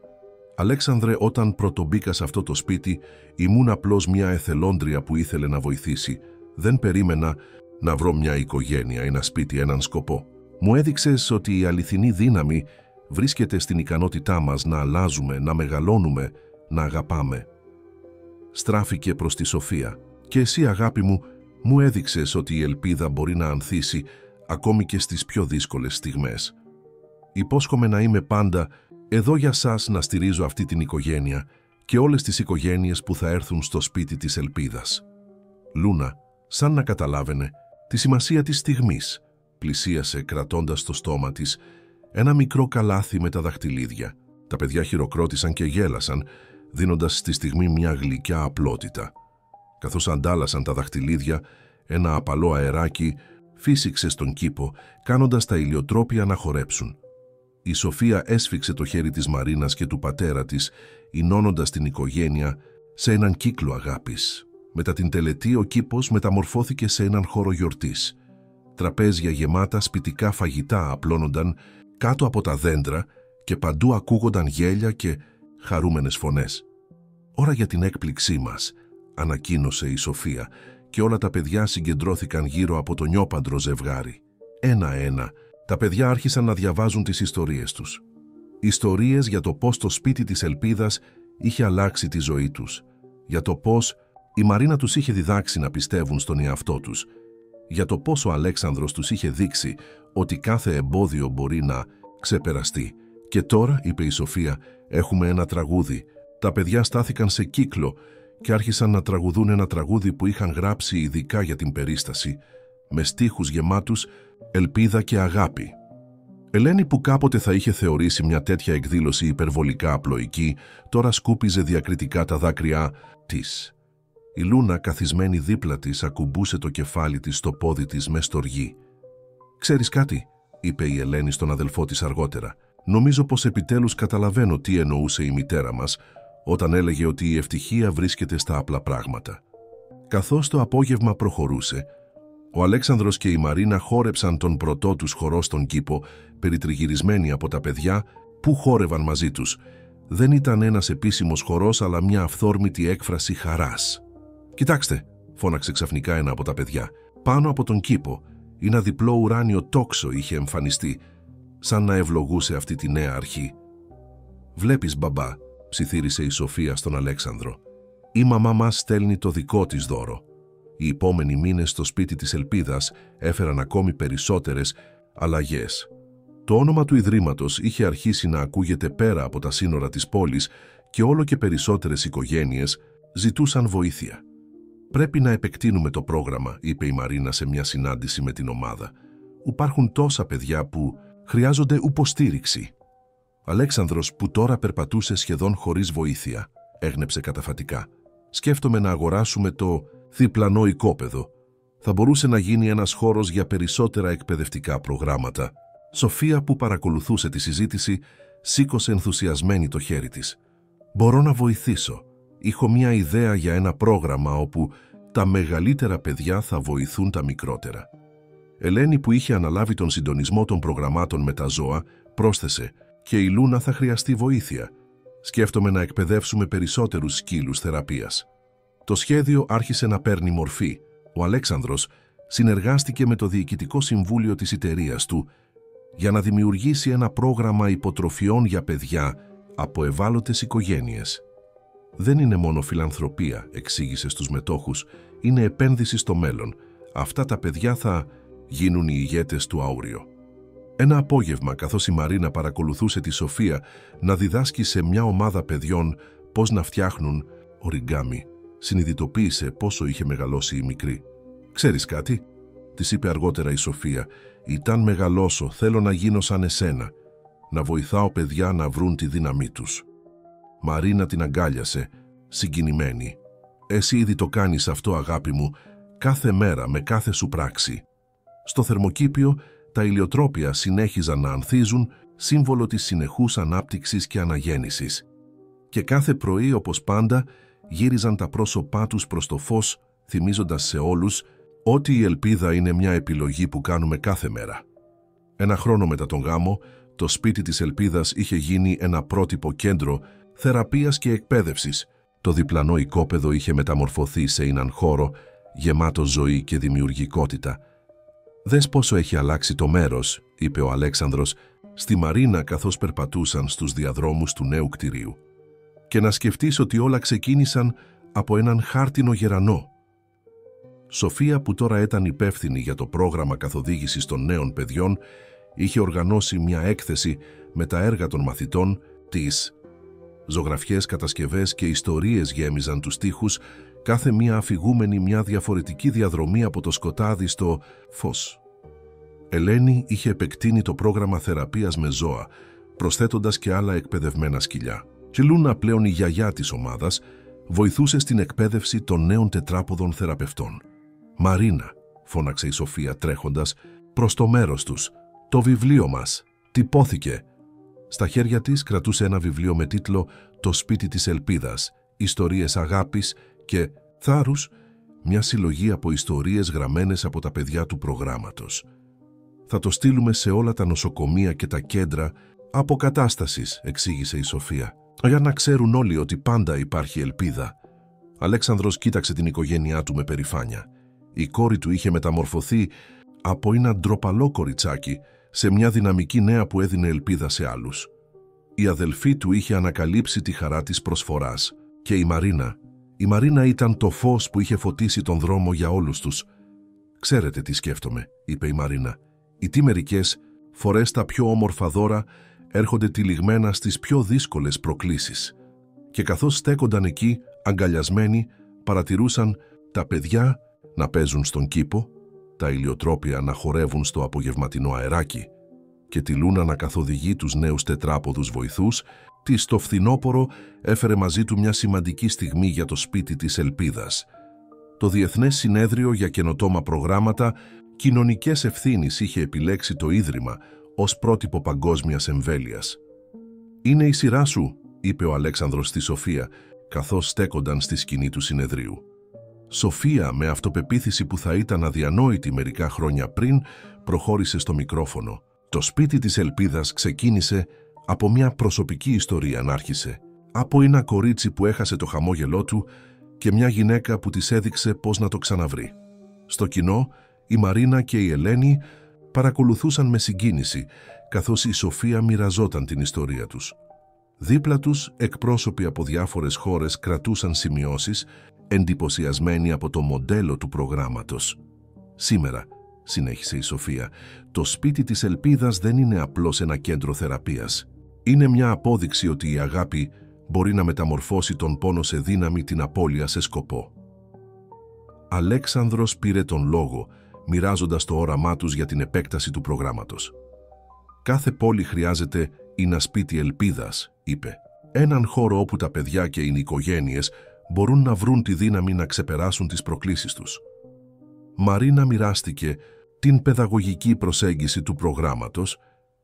«Αλέξανδρε, όταν πρωτομπήκα σε αυτό το σπίτι, ήμουν απλώς μια εθελόντρια που ήθελε να βοηθήσει. Δεν περίμενα να βρω μια οικογένεια, ένα σπίτι, έναν σκοπό. Μου έδειξες ότι η αληθινή δύναμη βρίσκεται στην ικανότητά μας να αλλάζουμε, να μεγαλώνουμε, να αγαπάμε». Στράφηκε προς τη Σοφία. «Και εσύ, αγάπη μου, Μου έδειξες ότι η ελπίδα μπορεί να ανθίσει ακόμη και στις πιο δύσκολες στιγμές. Υπόσχομαι να είμαι πάντα εδώ για σας, να στηρίζω αυτή την οικογένεια και όλες τις οικογένειες που θα έρθουν στο σπίτι της ελπίδας. Λούνα, σαν να καταλάβαινε τη σημασία της στιγμής, πλησίασε κρατώντας στο στόμα της ένα μικρό καλάθι με τα δαχτυλίδια. Τα παιδιά χειροκρότησαν και γέλασαν, δίνοντας στη στιγμή μια γλυκιά απλότητα. Καθώς αντάλλασαν τα δαχτυλίδια, ένα απαλό αεράκι φύσηξε στον κήπο, κάνοντας τα ηλιοτρόπια να χορέψουν. Η Σοφία έσφιξε το χέρι της Μαρίνας και του πατέρα της, ενώνοντας την οικογένεια σε έναν κύκλο αγάπης. Μετά την τελετή, ο κήπος μεταμορφώθηκε σε έναν χώρο γιορτής. Τραπέζια γεμάτα σπιτικά φαγητά απλώνονταν κάτω από τα δέντρα και παντού ακούγονταν γέλια και χαρούμενες φωνές. «Ώρα για την έκπληξή μας», ανακοίνωσε η Σοφία, και όλα τα παιδιά συγκεντρώθηκαν γύρω από το νιόπαντρο ζευγάρι. Ένα-ένα, τα παιδιά άρχισαν να διαβάζουν τις ιστορίες τους. Ιστορίες για το πώς το σπίτι της ελπίδας είχε αλλάξει τη ζωή τους, για το πώς η Μαρίνα τους είχε διδάξει να πιστεύουν στον εαυτό τους, για το πώς ο Αλέξανδρος τους είχε δείξει ότι κάθε εμπόδιο μπορεί να ξεπεραστεί. «Και τώρα», είπε η Σοφία, «έχουμε ένα τραγούδι». Τα παιδιά στάθηκαν σε κύκλο και άρχισαν να τραγουδούν ένα τραγούδι που είχαν γράψει ειδικά για την περίσταση, με στίχους γεμάτους ελπίδα και αγάπη. Ελένη, που κάποτε θα είχε θεωρήσει μια τέτοια εκδήλωση υπερβολικά απλοϊκή, τώρα σκούπιζε διακριτικά τα δάκρυά της. Η Λούνα, καθισμένη δίπλα της, ακουμπούσε το κεφάλι της στο πόδι της με στοργή. «Ξέρεις κάτι», είπε η Ελένη στον αδελφό της αργότερα, «νομίζω πως επιτέλους καταλαβαίνω τι εννοούσε η μητέρα μας όταν έλεγε ότι η ευτυχία βρίσκεται στα απλά πράγματα». Καθώς το απόγευμα προχωρούσε, ο Αλέξανδρος και η Μαρίνα χόρεψαν τον πρωτό τους χορό στον κήπο, περιτριγυρισμένοι από τα παιδιά που χόρευαν μαζί τους. Δεν ήταν ένας επίσημος χορός, αλλά μια αυθόρμητη έκφραση χαράς. «Κοιτάξτε», φώναξε ξαφνικά ένα από τα παιδιά. Πάνω από τον κήπο, ένα διπλό ουράνιο τόξο είχε εμφανιστεί, σαν να ευλογούσε αυτή τη νέα αρχή. «Βλέπεις, μπαμπά», ψιθύρισε η Σοφία στον Αλέξανδρο, «η μαμά μας στέλνει το δικό της δώρο». Οι επόμενοι μήνες στο σπίτι της ελπίδας έφεραν ακόμη περισσότερες αλλαγές. Το όνομα του Ιδρύματος είχε αρχίσει να ακούγεται πέρα από τα σύνορα της πόλης και όλο και περισσότερες οικογένειες ζητούσαν βοήθεια. «Πρέπει να επεκτείνουμε το πρόγραμμα», είπε η Μαρίνα σε μια συνάντηση με την ομάδα. «Υπάρχουν τόσα παιδιά που χρειάζονται υποστήριξη». Αλέξανδρος, που τώρα περπατούσε σχεδόν χωρίς βοήθεια, έγνεψε καταφατικά. «Σκέφτομαι να αγοράσουμε το διπλανό οικόπεδο. Θα μπορούσε να γίνει ένας χώρος για περισσότερα εκπαιδευτικά προγράμματα». Σοφία, που παρακολουθούσε τη συζήτηση, σήκωσε ενθουσιασμένη το χέρι της. «Μπορώ να βοηθήσω. Έχω μια ιδέα για ένα πρόγραμμα όπου τα μεγαλύτερα παιδιά θα βοηθούν τα μικρότερα». Ελένη, που είχε αναλάβει τον συντονισμό των προγραμμάτων με τα ζώα, πρόσθεσε: «Και η Λούνα θα χρειαστεί βοήθεια. Σκέφτομαι να εκπαιδεύσουμε περισσότερους σκύλους θεραπείας». Το σχέδιο άρχισε να παίρνει μορφή. Ο Αλέξανδρος συνεργάστηκε με το Διοικητικό Συμβούλιο της εταιρείας του για να δημιουργήσει ένα πρόγραμμα υποτροφιών για παιδιά από ευάλωτες οικογένειες. «Δεν είναι μόνο φιλανθρωπία», εξήγησε στους μετόχους, «είναι επένδυση στο μέλλον. Αυτά τα παιδιά θα γίνουν οι ηγέτες του αύριο». Ένα απόγευμα, καθώς η Μαρίνα παρακολουθούσε τη Σοφία να διδάσκει σε μια ομάδα παιδιών πώς να φτιάχνουν οριγκάμι, συνειδητοποίησε πόσο είχε μεγαλώσει η μικρή. «Ξέρεις κάτι», της είπε αργότερα η Σοφία, «Ήταν μεγαλώσω, θέλω να γίνω σαν εσένα, να βοηθάω παιδιά να βρουν τη δύναμή τους». Μαρίνα την αγκάλιασε, συγκινημένη. «Εσύ ήδη το κάνεις αυτό, αγάπη μου, κάθε μέρα με κάθε σου πράξη». Στο θερμοκήπιο, τα ηλιοτρόπια συνέχιζαν να ανθίζουν, σύμβολο της συνεχούς ανάπτυξης και αναγέννησης. Και κάθε πρωί, όπως πάντα, γύριζαν τα πρόσωπά τους προς το φως, θυμίζοντας σε όλους ότι η ελπίδα είναι μια επιλογή που κάνουμε κάθε μέρα. Ένα χρόνο μετά τον γάμο, το σπίτι της ελπίδας είχε γίνει ένα πρότυπο κέντρο θεραπείας και εκπαίδευσης. Το διπλανό οικόπεδο είχε μεταμορφωθεί σε έναν χώρο γεμάτο ζωή και δημιουργικότητα. «Δες πόσο έχει αλλάξει το μέρος», είπε ο Αλέξανδρος στη Μαρίνα καθώς περπατούσαν στους διαδρόμους του νέου κτηρίου. «Και να σκεφτείς ότι όλα ξεκίνησαν από έναν χάρτινο γερανό». Σοφία, που τώρα ήταν υπεύθυνη για το πρόγραμμα καθοδήγησης των νέων παιδιών, είχε οργανώσει μια έκθεση με τα έργα των μαθητών της. Ζωγραφιές, κατασκευές και ιστορίες γέμιζαν τους τοίχους, κάθε μία αφηγούμενη μια διαφορετική διαδρομή από το σκοτάδι στο φως. Ελένη είχε επεκτείνει το πρόγραμμα θεραπείας με ζώα, προσθέτοντας και άλλα εκπαιδευμένα σκυλιά. Και Λούνα, πλέον η γιαγιά της ομάδας, βοηθούσε στην εκπαίδευση των νέων τετράποδων θεραπευτών. «Μαρίνα», φώναξε η Σοφία τρέχοντας προς το μέρος τους, «το βιβλίο μας τυπώθηκε». Στα χέρια της κρατούσε ένα βιβλίο με τίτλο «Το σπίτι της ελπίδας, ιστορίες αγάπης και θάρρους», μια συλλογή από ιστορίες γραμμένες από τα παιδιά του προγράμματος. «Θα το στείλουμε σε όλα τα νοσοκομεία και τα κέντρα αποκατάστασης», εξήγησε η Σοφία, «για να ξέρουν όλοι ότι πάντα υπάρχει ελπίδα». Αλέξανδρος κοίταξε την οικογένειά του με περηφάνεια. Η κόρη του είχε μεταμορφωθεί από ένα ντροπαλό κοριτσάκι σε μια δυναμική νέα που έδινε ελπίδα σε άλλους. Η αδελφή του είχε ανακαλύψει τη χαρά της προσφοράς. Και η Μαρίνα ήταν το φως που είχε φωτίσει τον δρόμο για όλους τους. «Ξέρετε τι σκέφτομαι», είπε η Μαρίνα. «Οι τι μερικές φορές τα πιο όμορφα δώρα έρχονται τυλιγμένα στις πιο δύσκολες προκλήσεις». Και καθώς στέκονταν εκεί, αγκαλιασμένοι, παρατηρούσαν τα παιδιά να παίζουν στον κήπο, τα ηλιοτρόπια να χορεύουν στο απογευματινό αεράκι και τη Λούνα να καθοδηγεί τους νέους τετράποδους βοηθούς, της το φθινόπωρο έφερε μαζί του μια σημαντική στιγμή για το σπίτι της ελπίδας. Το Διεθνές Συνέδριο για Καινοτόμα Προγράμματα Κοινωνικές Ευθύνης είχε επιλέξει το Ίδρυμα ως πρότυπο παγκόσμιας εμβέλειας. «Είναι η σειρά σου», είπε ο Αλέξανδρος στη Σοφία, καθώς στέκονταν στη σκηνή του συνεδρίου. Σοφία, με αυτοπεποίθηση που θα ήταν αδιανόητη μερικά χρόνια πριν, προχώρησε στο μικρόφωνο. Το σπίτι της ελπίδας ξεκίνησε από μια προσωπική ιστορία να άρχισε. Από ένα κορίτσι που έχασε το χαμόγελό του και μια γυναίκα που της έδειξε πώς να το ξαναβρει. Στο κοινό, η Μαρίνα και η Ελένη παρακολουθούσαν με συγκίνηση, καθώς η Σοφία μοιραζόταν την ιστορία τους. Δίπλα τους, εκπρόσωποι από διάφορες χώρες κρατούσαν σημειώσεις, εντυπωσιασμένοι από το μοντέλο του προγράμματος. «Σήμερα», συνέχισε η Σοφία, «το σπίτι της ελπίδας δεν είναι απλώς ένα κέντρο θεραπείας. Είναι μια απόδειξη ότι η αγάπη μπορεί να μεταμορφώσει τον πόνο σε δύναμη, την απώλεια σε σκοπό». Αλέξανδρος πήρε τον λόγο, μοιράζοντας το όραμά τους για την επέκταση του προγράμματος. «Κάθε πόλη χρειάζεται ένα σπίτι ελπίδας», είπε. «Έναν χώρο όπου τα παιδιά και οι οικογένειες μπορούν να βρουν τη δύναμη να ξεπεράσουν τις προκλήσεις τους». Μαρίνα μοιράστηκε την παιδαγωγική προσέγγιση του προγράμματος,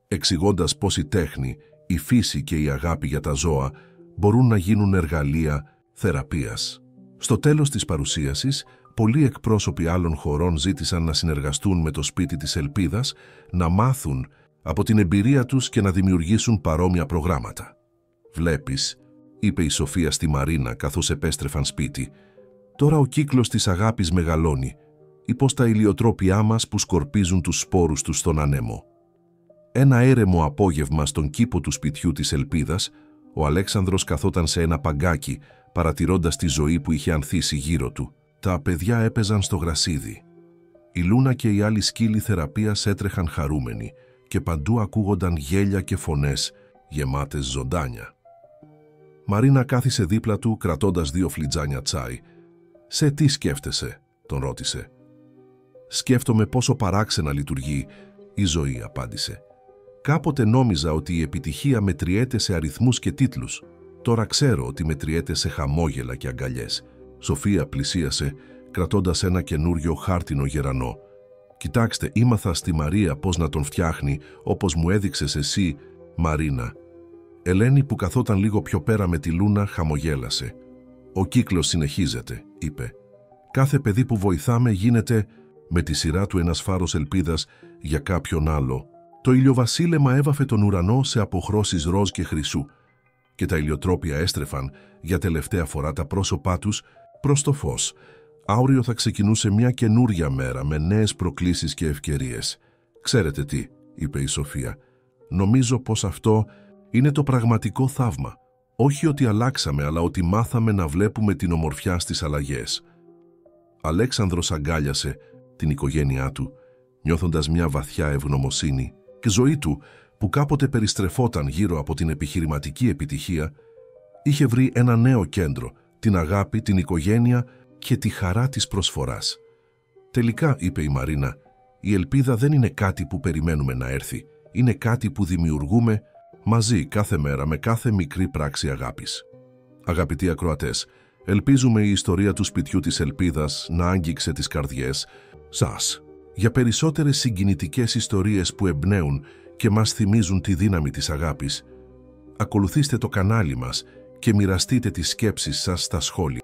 εξηγώντας πως η τέχνη, η φύση και η αγάπη για τα ζώα μπορούν να γίνουν εργαλεία θεραπείας. Στο τέλος της παρουσίασης, πολλοί εκπρόσωποι άλλων χωρών ζήτησαν να συνεργαστούν με το σπίτι της ελπίδας, να μάθουν από την εμπειρία τους και να δημιουργήσουν παρόμοια προγράμματα. «Βλέπεις», είπε η Σοφία στη Μαρίνα καθώς επέστρεφαν σπίτι, «τώρα ο κύκλος της αγάπης μεγαλώνει, υπός τα ηλιοτρόπια μας που σκορπίζουν τους σπόρους τους στον ανέμο». Ένα έρεμο απόγευμα στον κήπο του σπιτιού της ελπίδας, ο Αλέξανδρος καθόταν σε ένα παγκάκι, παρατηρώντας τη ζωή που είχε ανθίσει γύρω του. Τα παιδιά έπαιζαν στο γρασίδι. Η Λούνα και οι άλλοι σκύλοι θεραπείας έτρεχαν χαρούμενοι και παντού ακούγονταν γέλια και φωνές γεμάτες ζωντάνια. Μαρίνα κάθισε δίπλα του κρατώντας 2 φλιτζάνια τσάι. «Σε τι σκέφτεσαι?» τον ρώτησε. «Σκέφτομαι πόσο παράξενα λειτουργεί η ζωή», απάντησε. «Κάποτε νόμιζα ότι η επιτυχία μετριέται σε αριθμούς και τίτλους. Τώρα ξέρω ότι μετριέται σε χαμόγελα και αγκαλιές». Σοφία πλησίασε, κρατώντας ένα καινούριο χάρτινο γερανό. «Κοιτάξτε, ήμαθα στη Μαρία πώς να τον φτιάχνει, όπως μου έδειξες εσύ, Μαρίνα». Ελένη, που καθόταν λίγο πιο πέρα με τη Λούνα, χαμογέλασε. «Ο κύκλος συνεχίζεται», είπε. «Κάθε παιδί που βοηθάμε γίνεται με τη σειρά του ένας φάρος ελπίδας για κάποιον άλλο». Το ηλιοβασίλεμα έβαφε τον ουρανό σε αποχρώσεις ροζ και χρυσού και τα ηλιοτρόπια έστρεφαν για τελευταία φορά τα πρόσωπά τους προς το φως. Αύριο θα ξεκινούσε μια καινούρια μέρα με νέες προκλήσεις και ευκαιρίες. «Ξέρετε τι», είπε η Σοφία, «νομίζω πως αυτό είναι το πραγματικό θαύμα. Όχι ότι αλλάξαμε, αλλά ότι μάθαμε να βλέπουμε την ομορφιά στις αλλαγές». Αλέξανδρος αγκάλιασε την οικογένειά του, νιώθοντας μια βαθιά ευγνωμοσύνη, και ζωή του, που κάποτε περιστρεφόταν γύρω από την επιχειρηματική επιτυχία, είχε βρει ένα νέο κέντρο, την αγάπη, την οικογένεια και τη χαρά της προσφοράς. «Τελικά», είπε η Μαρίνα, «η ελπίδα δεν είναι κάτι που περιμένουμε να έρθει. Είναι κάτι που δημιουργούμε μαζί κάθε μέρα με κάθε μικρή πράξη αγάπης». Αγαπητοί ακροατές, ελπίζουμε η ιστορία του σπιτιού της ελπίδας να άγγιξε τις καρδιές σας. Για περισσότερες συγκινητικές ιστορίες που εμπνέουν και μας θυμίζουν τη δύναμη της αγάπης, ακολουθήστε το κανάλι μας και μοιραστείτε τις σκέψεις σας στα σχόλια.